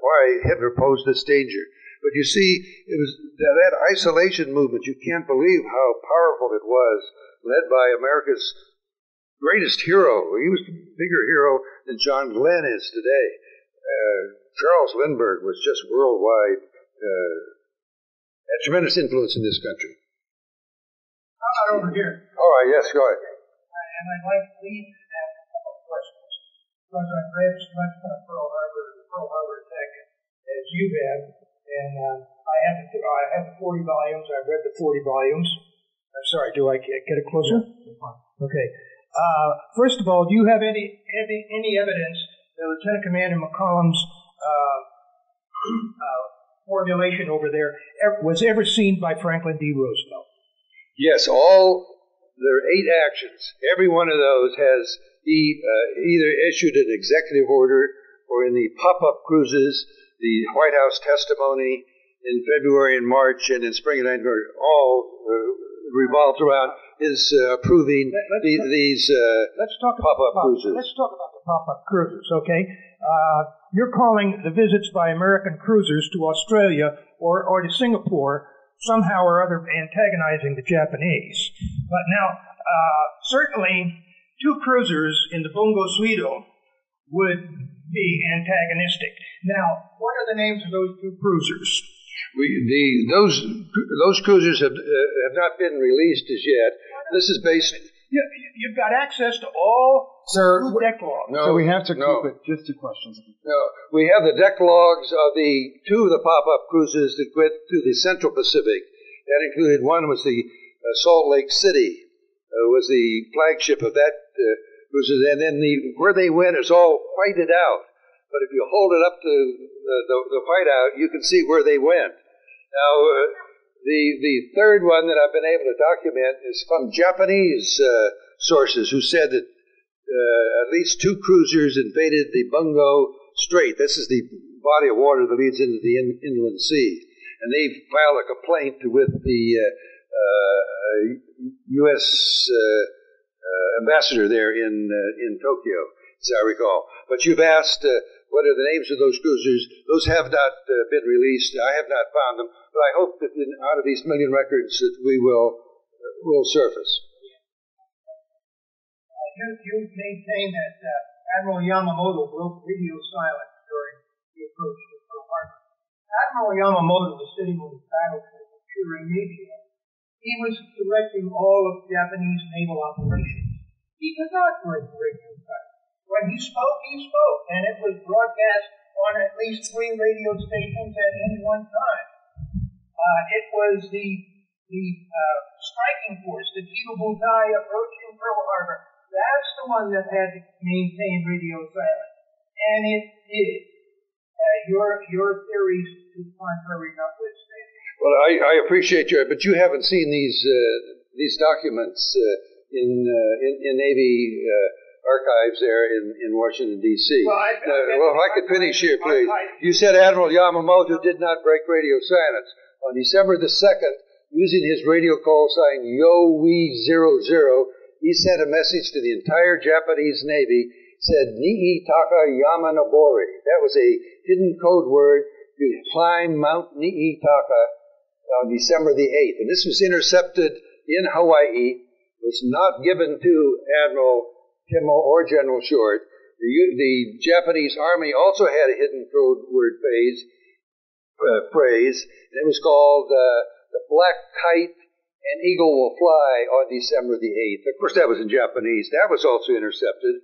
why Hitler posed this danger. But you see, it was that isolation movement. You can't believe how powerful it was, led by America's greatest hero. He was a bigger hero than John Glenn is today. Charles Lindbergh was just worldwide, had tremendous influence in this country. How about over here? All right, yes, go ahead. And I'd like to leave and ask a couple of questions, because I've read as much about Pearl Harbor attack as you have, and I have the 40 volumes. I've read the 40 volumes. I'm sorry, do I get it closer? Okay. First of all, do you have any evidence that Lieutenant Commander McCollum's formulation over there was ever seen by Franklin D. Roosevelt? Yes, there are 8 actions. Every one of those has either issued an executive order or in the pop-up cruises, the White House testimony in February and March and in spring and 1940, all revolves around his approving these pop-up cruises. Let's talk about the pop-up cruises, okay? You're calling the visits by American cruisers to Australia or to Singapore somehow or other antagonizing the Japanese. But now, certainly, 2 cruisers in the Bungo Suido would be antagonistic. Now, what are the names of those 2 cruisers? Those cruisers have not been released as yet. This is based. You've got access to all deck logs. So we have to keep it just 2 questions. No, we have the deck logs of the 2 of the pop-up cruises that went to the Central Pacific. That included one was the Salt Lake City, was the flagship of that cruises, and then where they went is all whited out. But if you hold it up to the whiteout, you can see where they went. Now, the third one that I've been able to document is from Japanese sources who said that at least 2 cruisers invaded the Bungo Strait. This is the body of water that leads into the inland sea. And they filed a complaint with the U.S. ambassador there in Tokyo, as I recall. But you've asked what are the names of those cruisers. Those have not been released. I have not found them. But I hope that out of these million records that we will surface. You maintain that Admiral Yamamoto broke radio silence during the approach to Pearl Harbor. Admiral Yamamoto was sitting on his battlefield cheering Navy. He was directing all of Japanese naval operations. He did not break radio silence. When he spoke, and it was broadcast on at least 3 radio stations at any one time. It was the striking force, the Chiyobutai approaching Pearl Harbor. That's the one that had to maintain radio silence, and it did. Your theories to the contrary notwithstanding. Well, I appreciate you, but you haven't seen these documents in Navy archives there in Washington, D.C. Well, if I could finish here, please. You said Admiral Yamamoto did not break radio silence. On December the 2nd, using his radio call sign Yo-We-00, he sent a message to the entire Japanese Navy, said Nii Taka Yamanobori. That was a hidden code word to climb Mount Nii Taka on December the 8th. And this was intercepted in Hawaii, was not given to Admiral Kimmo or General Short. The Japanese Army also had a hidden code word phrase, and it was called the Black Kite and Eagle Will Fly on December the 8th. Of course, that was in Japanese. That was also intercepted.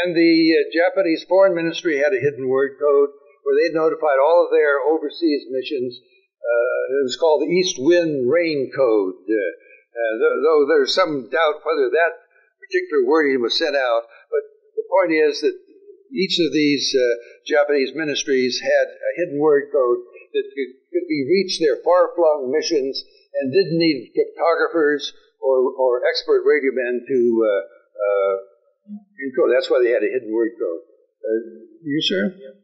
And the Japanese Foreign Ministry had a hidden word code where they notified all of their overseas missions. It was called the East Wind Rain Code. Though there's some doubt whether that particular wording was sent out. But the point is that each of these Japanese ministries had a hidden word code that could be reached their far-flung missions and didn't need cryptographers or expert radio men to encode. That's why they had a hidden word code. You, sir? Yeah.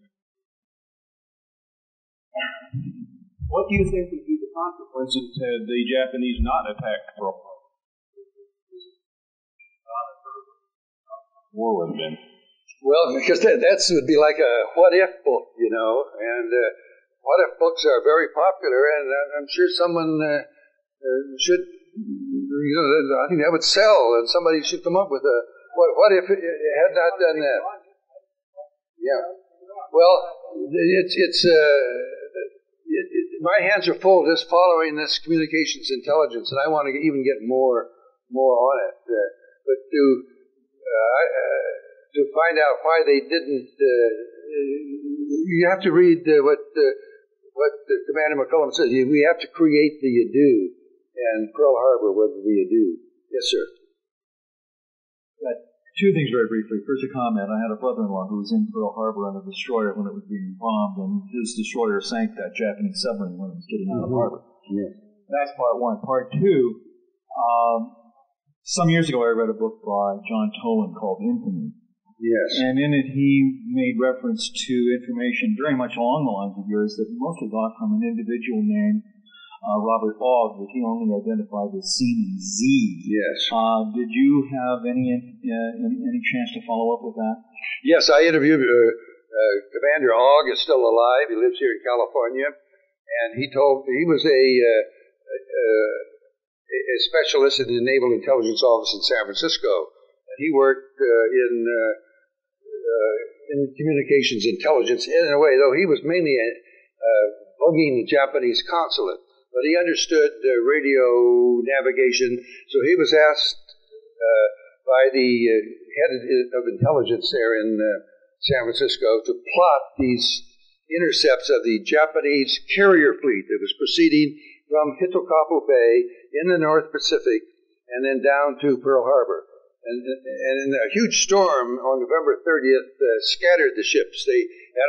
What do you think would be the consequences had the Japanese not attacked Pearl Harbor? War would have been. Well, because that would be like a what-if book, you know, and what if books are very popular, and I'm sure someone should, I think that would sell, and somebody should come up with a, what if it had not done that? Yeah. Well, my hands are full just following this communications intelligence, and I want to even get more on it. But to find out why they didn't, you have to read what Commander McCullum says. We have to create the ado, and Pearl Harbor was the ado. Yes, sir. Two things very briefly. First, a comment. I had a brother-in-law who was in Pearl Harbor on a destroyer when it was being bombed, and his destroyer sank that Japanese submarine when it was getting out of harbor. Yes. That's part one. Part two, some years ago I read a book by John Toland called Infamy. Yes. And in it he made reference to information very much along the lines of yours that mostly got from an individual named Robert Ogg, that he only identified as Seaman Z. Yes. Did you have any chance to follow up with that? Yes, I interviewed Commander Ogg is still alive. He lives here in California, and he was a specialist in the Naval Intelligence Office in San Francisco, and he worked in communications intelligence in a way, though he was mainly bugging the Japanese consulate. But he understood radio navigation, so he was asked by the head of intelligence there in San Francisco to plot these intercepts of the Japanese carrier fleet that was proceeding from Hitokapu Bay in the North Pacific and then down to Pearl Harbor. And a huge storm on November 30th scattered the ships.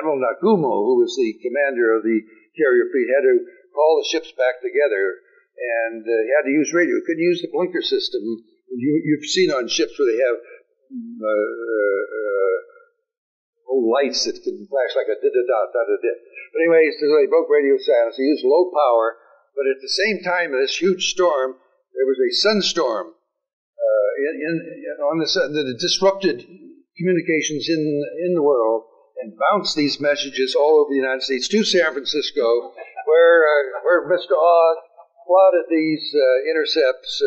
Admiral Nagumo, who was the commander of the carrier fleet, had to call the ships back together, and he had to use radio. He couldn't use the blinker system. You've seen on ships where they have lights that can flash like a da-da-da-da-da-da. But anyway, so they broke radio silence. They used low power, but at the same time of this huge storm, there was a sunstorm on the sun that disrupted communications in the world and bounced these messages all over the United States to San Francisco, where Mr. Ogg plotted these intercepts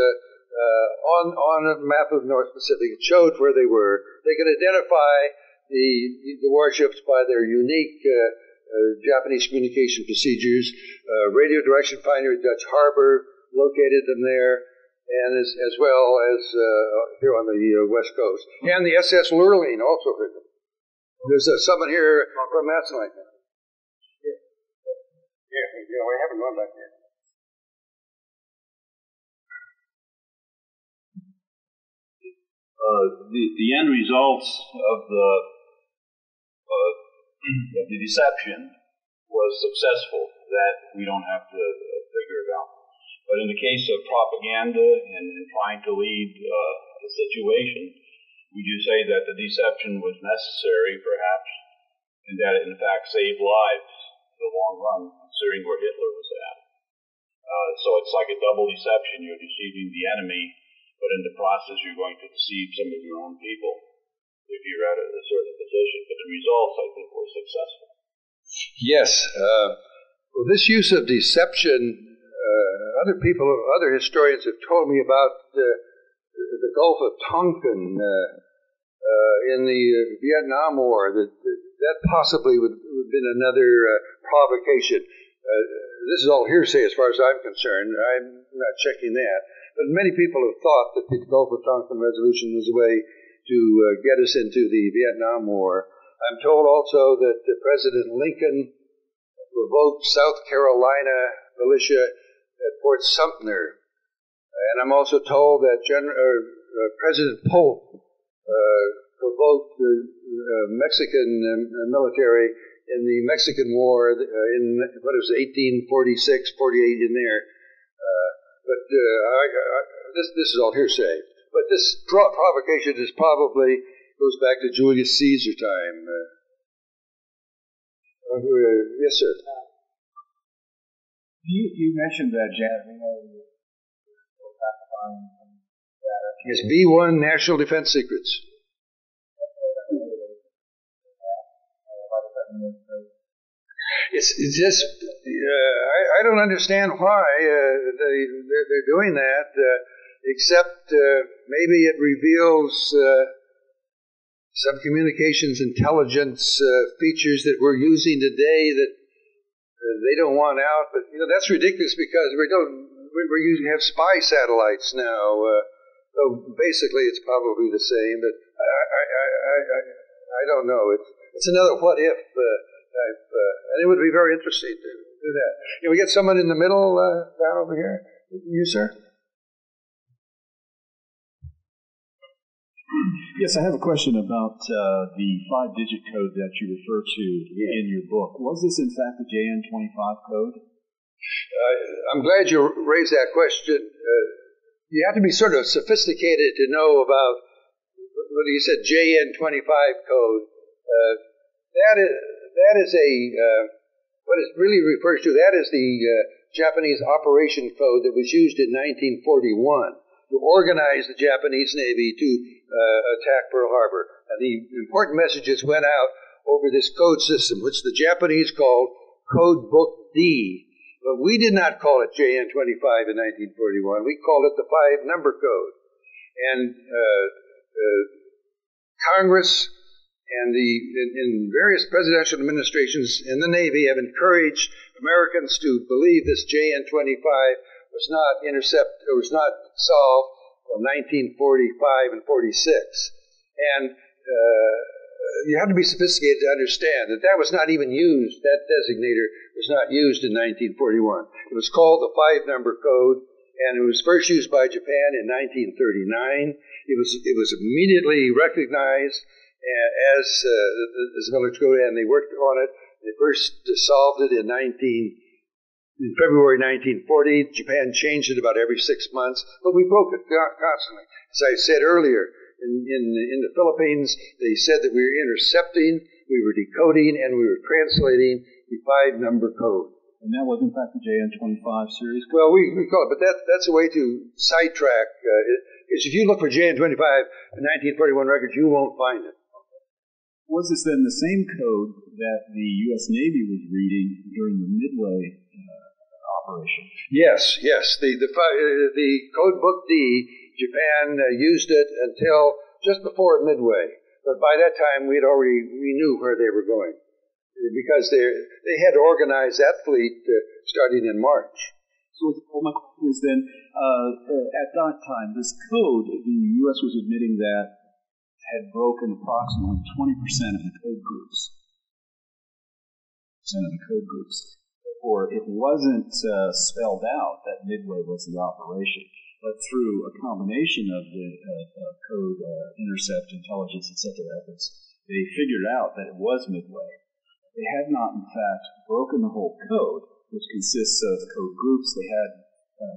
on a map of the North Pacific. It showed where they were. They could identify the warships by their unique Japanese communication procedures. Radio direction finder at Dutch Harbor located them there, and as well as here on the West Coast. And the SS Lurline also heard them. There's someone here from Massachusetts. Yeah, we haven't gone back there. The end results of the deception was successful. That we don't have to figure it out. But in the case of propaganda and trying to lead a situation, would you say that the deception was necessary, perhaps, and that it in fact saved lives in the long run, considering where Hitler was at? So it's like a double deception. You're deceiving the enemy, but in the process you're going to deceive some of your own people if you're at a certain position. But the results, I think, were successful. Yes. Well, this use of deception, other historians have told me about the Gulf of Tonkin in the Vietnam War, that possibly would have been another provocation. This is all hearsay as far as I'm concerned. I'm not checking that. But many people have thought that the Gulf of Tonkin resolution was a way to get us into the Vietnam War. I'm told also that President Lincoln provoked South Carolina militia at Fort Sumter. And I'm also told that President Polk provoked the Mexican military in the Mexican War in, 1846, 48 in there. But this is all hearsay. But this provocation goes back to Julius Caesar time. Yes, sir. You mentioned that, Jan. Yes, B1 National Defense Secrets. It's just I don't understand why they're doing that, except maybe it reveals some communications intelligence features that we're using today that they don't want out. But that's ridiculous because we have spy satellites now. So basically, it's probably the same. But I don't know. It's another what if type, and it would be very interesting to do that. Can we get someone in the middle down over here? You, sir? Yes, I have a question about the 5-digit code that you refer to in your book. Was this, in fact, the JN25 code? I'm glad you raised that question. You have to be sort of sophisticated to know about what you said, JN25 code. That is what it really refers to. That is the Japanese operation code that was used in 1941 to organize the Japanese Navy to attack Pearl Harbor. And the important messages went out over this code system, which the Japanese called Code Book D. But we did not call it JN25 in 1941. We called it the 5-number code. And Congress and in various presidential administrations in the Navy have encouraged Americans to believe this JN25 was not solved from 1945 and 46. And you have to be sophisticated to understand that was not even used, that designator was not used in 1941. It was called the 5-number code, and it was first used by Japan in 1939. It was immediately recognized as the military code, and they worked on it. They first solved it in February 1940. Japan changed it about every 6 months, but we broke it constantly. As I said earlier, in the Philippines, they said that we were intercepting, we were decoding, and we were translating the 5-number code. And that was, in fact, the JN25 series code? Well, we call it, but that's a way to sidetrack. Because if you look for JN25 in 1941 records, you won't find it. Was this then the same code that the U.S. Navy was reading during the Midway operation? Yes. The Code Book D, Japan used it until just before Midway. But by that time, we knew where they were going. Because they had to organize that fleet starting in March. So my question is then, at that time, this code, the U.S. was admitting that had broken approximately 20% of the code groups. Therefore, it wasn't spelled out that Midway was the operation, but through a combination of the code, intercept, intelligence, etc. efforts, they figured out that it was Midway. They had not, in fact, broken the whole code, which consists of code groups. They had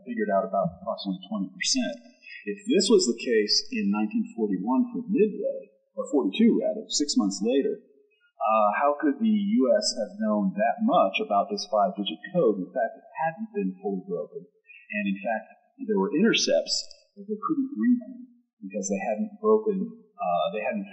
figured out about approximately 20%. If this was the case in 1941 for Midway, or 42 rather, 6 months later, how could the U.S. have known that much about this 5-digit code? In fact, it hadn't been fully broken. And in fact, there were intercepts that they couldn't read them because they hadn't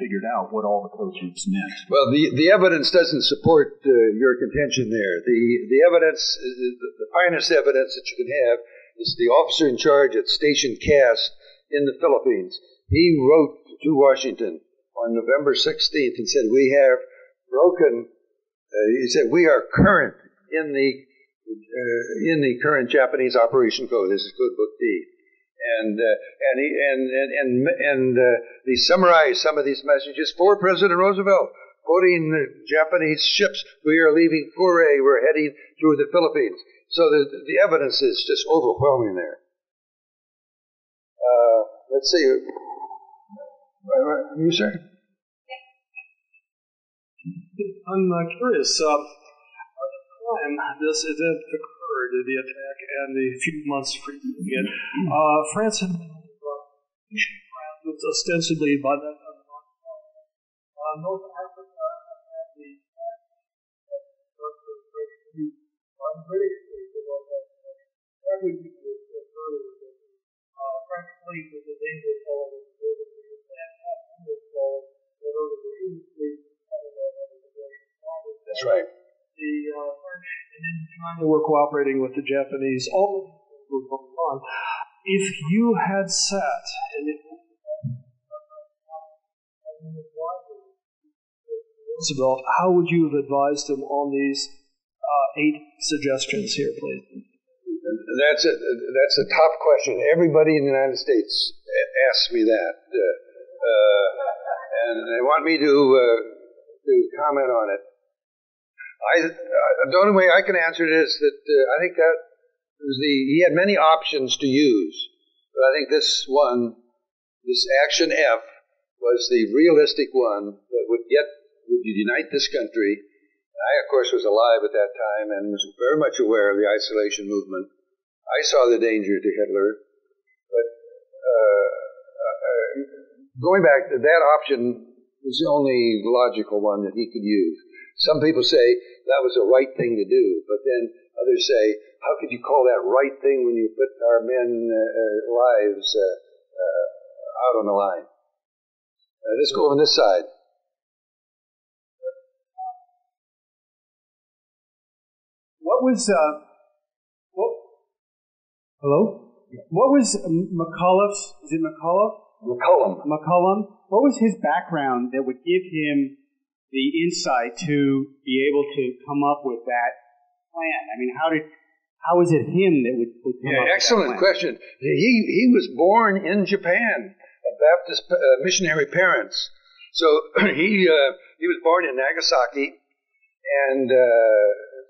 figured out what all the code groups meant. Well, the evidence doesn't support your contention there. The evidence, the finest evidence that you can have, is the officer in charge at Station Cast in the Philippines. He wrote to Washington on November 16th and said, we have broken, he said, we are current in the current Japanese operation code. This is Code Book D. And they summarized some of these messages for President Roosevelt, quoting the Japanese ships. We are leaving Kure. We're heading through the Philippines. So the evidence is just overwhelming there. Let's see. You, sir? I'm curious. At the time this event occurred, the attack, and the few months preceding it, France had ostensibly by that time North Africa had the British fleet that would be earlier. French fleet was a danger call and That's right. The French and then time they were cooperating with the Japanese, all were going on. If you had sat and Roosevelt, how would you have advised him on these 8 suggestions here, please? That's a top question. Everybody in the United States asks me that, and they want me to comment on it. The only way I can answer it is that I think that he had many options to use, but I think this action F, was the realistic one that would unite this country. I, of course, was alive at that time and was very much aware of the isolation movement. I saw the danger to Hitler, but going back to that option was the only logical one that he could use. Some people say that was the right thing to do, but then others say, how could you call that right thing when you put our men's lives out on the line? Let's go on this side. What was hello? What was McCullough's? Is it McCullough? McCullum. What was his background that would give him the insight to be able to come up with that plan? I mean, how is it him that would come up with that plan? Excellent question. He was born in Japan. Baptist missionary parents. So he was born in Nagasaki and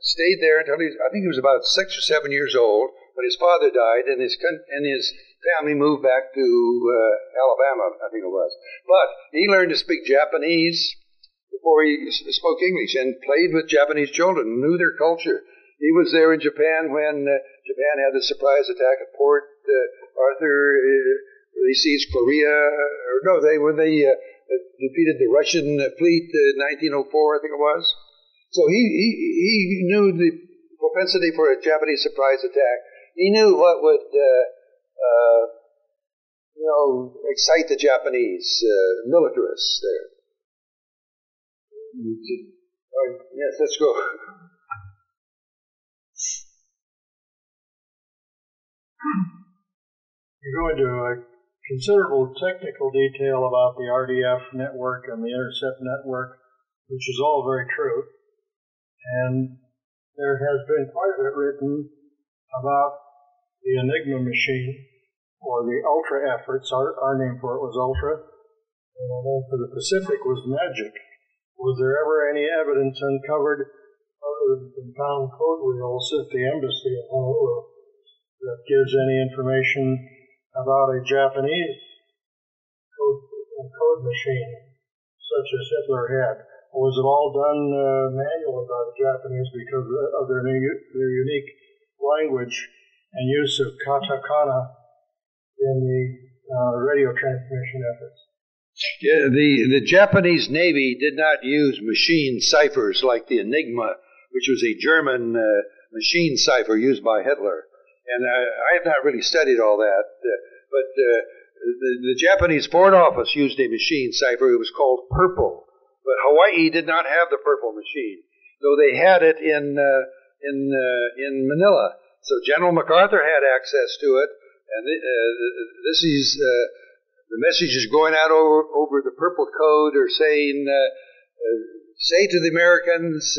stayed there until I think he was about 6 or 7 years old when his father died, and his family moved back to Alabama, I think it was. But he learned to speak Japanese before he spoke English and played with Japanese children, knew their culture. He was there in Japan when Japan had the surprise attack at Port Arthur. They seized Korea, when they defeated the Russian fleet in 1904, I think it was. So he knew the propensity for a Japanese surprise attack. He knew what would, excite the Japanese militarists there. Yes, let's go. You go into a considerable technical detail about the RDF network and the intercept network, which is all very true. And there has been quite a bit written about the Enigma machine, or the Ultra efforts. Our name for it was Ultra, and our name for the Pacific was Magic. Was there ever any evidence uncovered other than found code reels at the embassy in Honolulu that gives any information about a Japanese code machine such as Hitler had? Or was it all done manually by the Japanese because of their unique language and use of katakana in the radio transmission efforts? Yeah, the Japanese Navy did not use machine ciphers like the Enigma, which was a German machine cipher used by Hitler. And I have not really studied all that, but the Japanese Foreign Office used a machine cipher. It was called Purple, but Hawaii did not have the Purple machine, though they had it in Manila. So General MacArthur had access to it, and this is the message is going out over the Purple code, or saying, say to the Americans,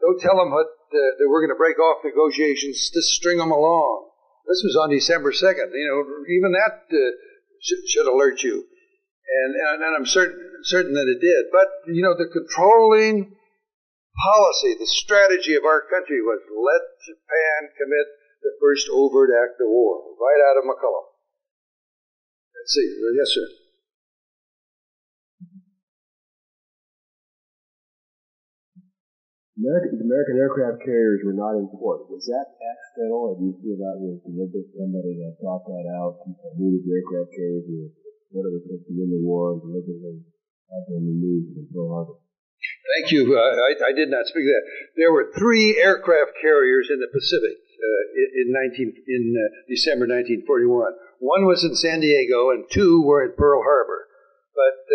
don't tell them that we're going to break off negotiations, just string them along. This was on December 2nd. Even that should alert you. And I'm certain that it did. But, the controlling policy, the strategy of our country was let Japan commit the first overt act of war, right out of McCullough. Let's see. Yes, sir. The American aircraft carriers were not in port. Was that accidental, or do you feel that was deliberate? Somebody that thought that out, knew that the aircraft carriers were what it was supposed to win the war, and deliberately had them removed from Pearl Harbor? Thank you. I did not speak of that. There were 3 aircraft carriers in the Pacific in December 1941. One was in San Diego, and 2 were in Pearl Harbor. But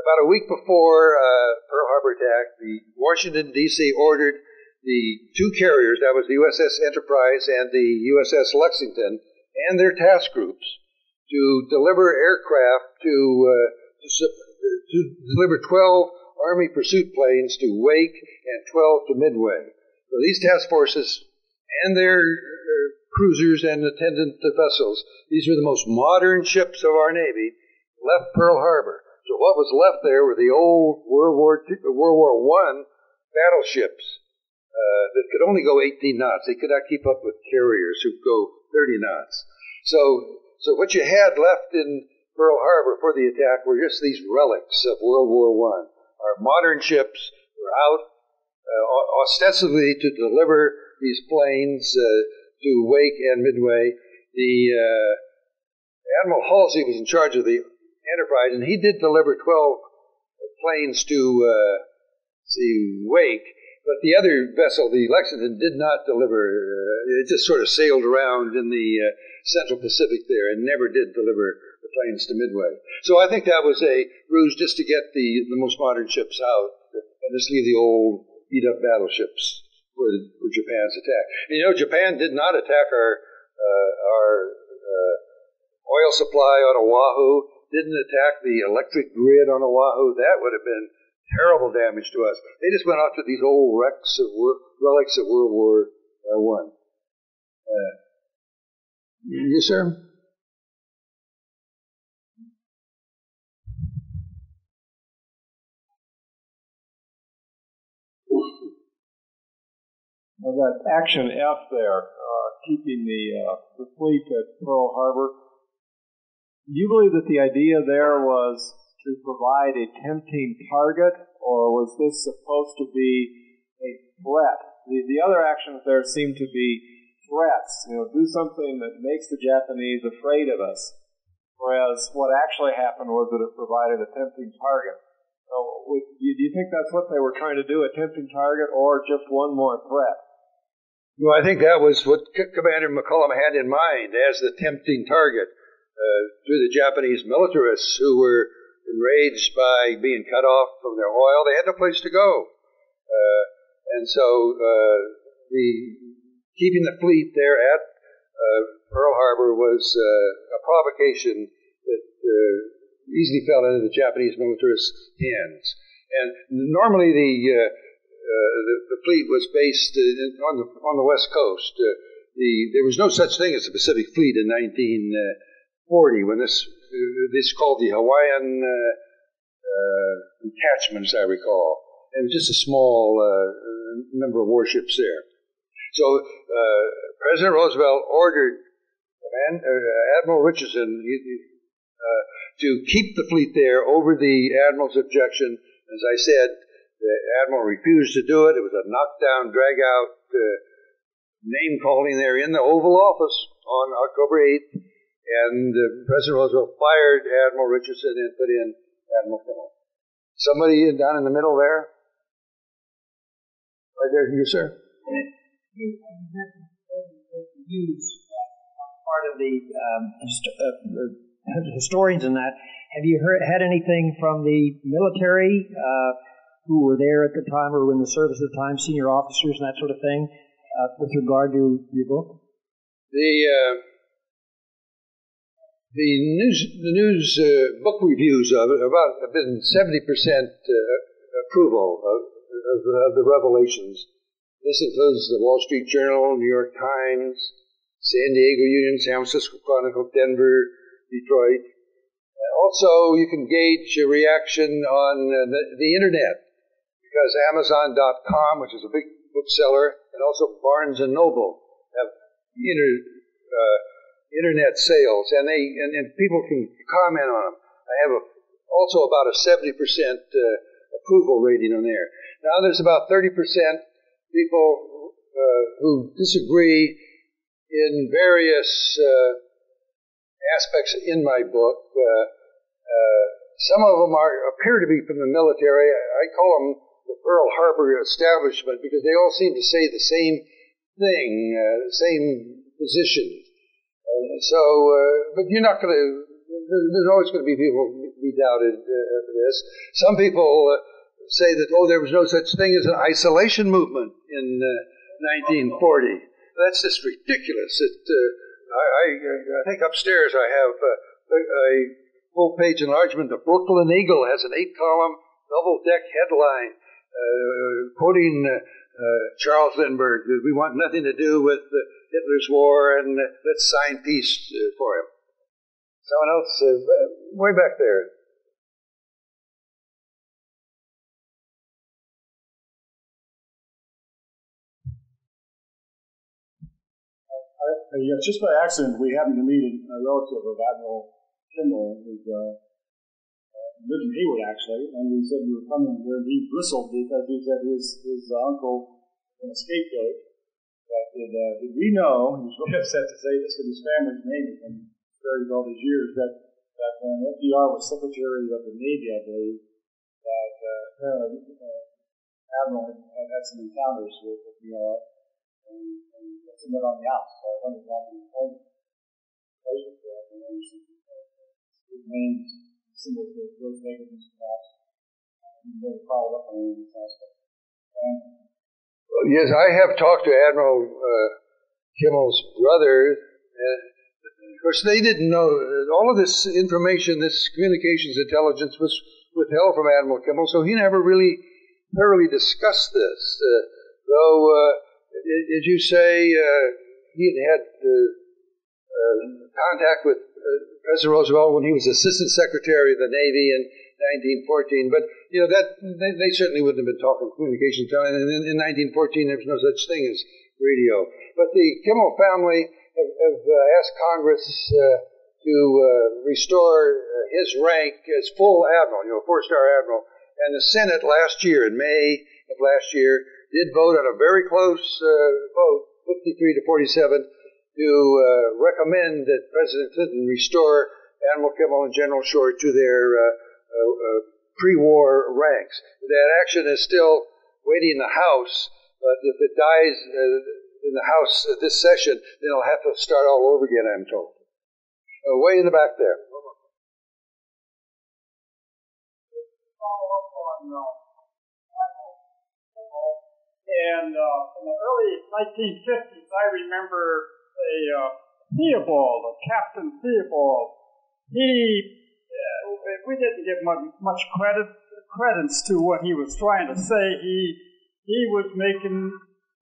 about a week before Pearl Harbor attack, the Washington, D.C. ordered the two carriers, that was the USS Enterprise and the USS Lexington, and their task groups to deliver aircraft to deliver 12 Army pursuit planes to Wake and 12 to Midway. So these task forces and their cruisers and attendant vessels, these were the most modern ships of our Navy, left Pearl Harbor. So what was left there were the old World War I battleships that could only go 18 knots. They could not keep up with carriers who go 30 knots. So what you had left in Pearl Harbor for the attack were just these relics of World War I. Our modern ships were out ostensibly to deliver these planes to Wake and Midway. The Admiral Halsey was in charge of the Enterprise, and he did deliver 12 planes to Wake, but the other vessel, the Lexington, did not deliver. It just sort of sailed around in the Central Pacific there and never did deliver the planes to Midway. So I think that was a ruse just to get the most modern ships out and just leave the old beat-up battleships for Japan's attack. And you know, Japan did not attack our oil supply on Oahu, didn't attack the electric grid on Oahu. That would have been terrible damage to us. They just went after these old relics of World War I. Yes, sir? Well, that Action F there, keeping the fleet at Pearl Harbor, do you believe that the idea there was to provide a tempting target, or was this supposed to be a threat? The other actions there seem to be threats. Do something that makes the Japanese afraid of us, whereas what actually happened was that it provided a tempting target. So, do you think that's what they were trying to do, a tempting target, or just one more threat? Well, I think that was what Commander McCullum had in mind as the tempting target to the Japanese militarists who were enraged by being cut off from their oil. They had no place to go. And so keeping the fleet there at Pearl Harbor was a provocation that easily fell into the Japanese militarists' hands. And normally the fleet was based on the West Coast. There was no such thing as the Pacific Fleet in 1940 when this called the Hawaiian Detachment, as I recall. It was just a small number of warships there. So President Roosevelt ordered Admiral Richardson to keep the fleet there over the Admiral's objection. As I said, the Admiral refused to do it. It was a knockdown, drag-out name-calling there in the Oval Office on October 8th. And President Roosevelt fired Admiral Richardson and put in Admiral Kimmel. Somebody down in the middle there? Right there, you, sir? You mentioned use part of the historians in that. Have you had anything from the military who were there at the time or were in the service at the time, senior officers and that sort of thing, with regard to your book? The news book reviews of it have been 70% approval of the revelations. This includes the Wall Street Journal, New York Times, San Diego Union, San Francisco Chronicle, Denver, Detroit. Also, you can gauge a reaction on the Internet, because Amazon.com, which is a big bookseller, and also Barnes & Noble have Internet sales, and people can comment on them. I have also about a 70% approval rating on there. Now there's about 30% people who disagree in various aspects in my book. Some of them appear to be from the military. I call them the Pearl Harbor establishment because they all seem to say the same thing, the same position. But you're not going to. There's always going to be people who be doubted for this. Some people say that, oh, there was no such thing as an isolation movement in 1940. That's just ridiculous. I think upstairs I have a full-page enlargement. The Brooklyn Eagle has an 8-column double-deck headline quoting Charles Lindbergh, that we want nothing to do with Hitler's war, and let's sign peace for him. Someone else, way back there. Yeah, just by accident, we happened to meet a relative of Admiral Kimmel, who lived in Hayward, actually, and we said we were coming here, and he bristled because he said his uncle was a scapegoat. But did we know, he was really upset to say this, because his family's name has been buried all these years, that when FDR was Secretary of the Navy, I believe, that apparently Admiral had some encounters with FDR, and some of it on the outs. So I wondered why he told me. His name's similar to those negatives, perhaps. He really followed up on this aspect. Yes, I have talked to Admiral Kimmel's brother. Of course, they didn't know. All of this information, this communications intelligence, was withheld from Admiral Kimmel, so he never really thoroughly discussed this. Though, as you say, he had contact with President Roosevelt when he was Assistant Secretary of the Navy in 1914. But that they certainly wouldn't have been talking communications. And in 1914, there was no such thing as radio. But the Kimmel family have asked Congress to restore his rank as full admiral, 4-star admiral. And the Senate last year, in May of last year, did vote on a very close vote, 53 to 47, to recommend that President Clinton restore Admiral Kimmel and General Short to their pre-war ranks. That action is still waiting in the House, but if it dies in the House this session, then it'll have to start all over again, I'm told. Way in the back there. And in the early 1950s, I remember Theobald, Captain Theobald. We didn't give much credence to what he was trying to say. He was making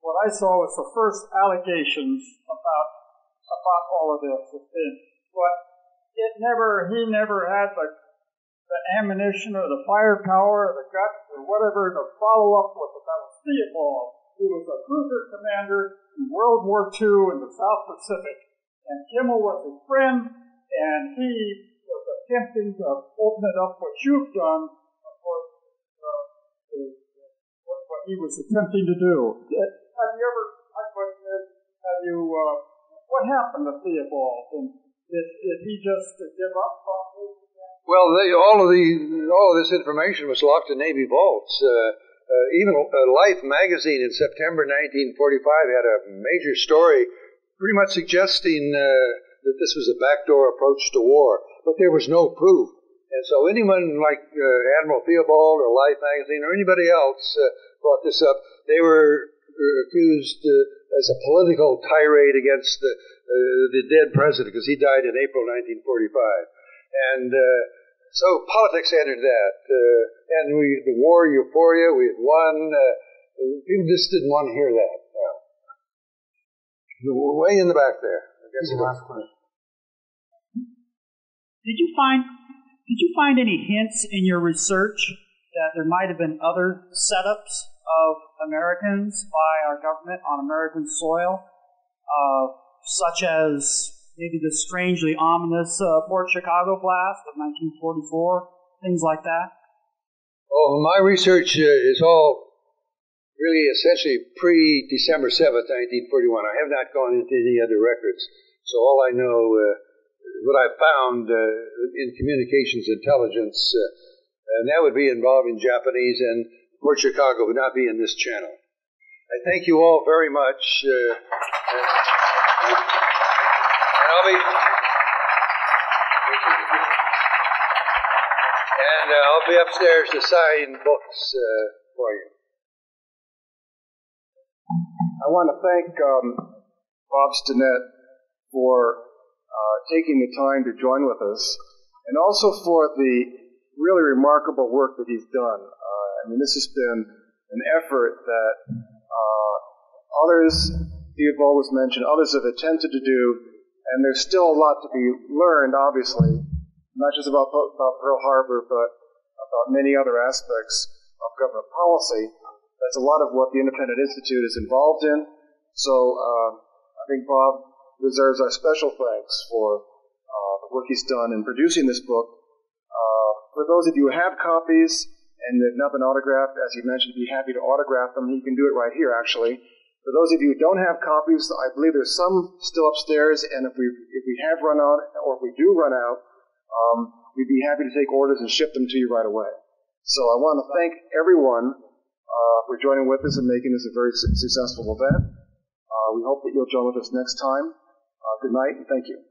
what I saw was the first allegations about all of this. But he never had the ammunition or the firepower or the guts or whatever to follow up with it. That was Theobald. He was a cruiser commander in World War II in the South Pacific. And Kimmel was his friend, and he was attempting to open it up what you've done, of course, what he was attempting to do. What happened to Theobald? And did he just give up on this? Well, all of this information was locked in Navy vaults. Even Life magazine in September 1945 had a major story pretty much suggesting that this was a backdoor approach to war, but there was no proof. And so anyone like Admiral Theobald or Life magazine or anybody else brought this up, they were accused as a political tirade against the dead president, because he died in April 1945. And so politics entered that, and the war euphoria, we had won. People just didn't want to hear that. Way in the back there. I guess the last question. Did you find any hints in your research that there might have been other setups of Americans by our government on American soil, such as maybe the strangely ominous Fort Chicago blast of 1944, things like that? Oh, my research is all really essentially pre-December 7th, 1941. I have not gone into any other records. So all I know, what I found in communications intelligence, and that would be involving Japanese, and Fort Chicago would not be in this channel. I thank you all very much. And I'll be upstairs to sign books for you. I want to thank Bob Stinnett for taking the time to join with us, and also for the really remarkable work that he's done. This has been an effort that others, Theobald was mentioned, others have attempted to do, and there's still a lot to be learned, obviously, not just about Pearl Harbor, but about many other aspects of government policy. That's a lot of what the Independent Institute is involved in. So I think Bob deserves our special thanks for the work he's done in producing this book. For those of you who have copies and they've not been autographed, as you mentioned, be happy to autograph them. You can do it right here, actually. For those of you who don't have copies, I believe there's some still upstairs, and if we have run out, or if we do run out, we'd be happy to take orders and ship them to you right away. So I want to thank everyone for joining with us and making this a very successful event. We hope that you'll join with us next time. Good night, and thank you.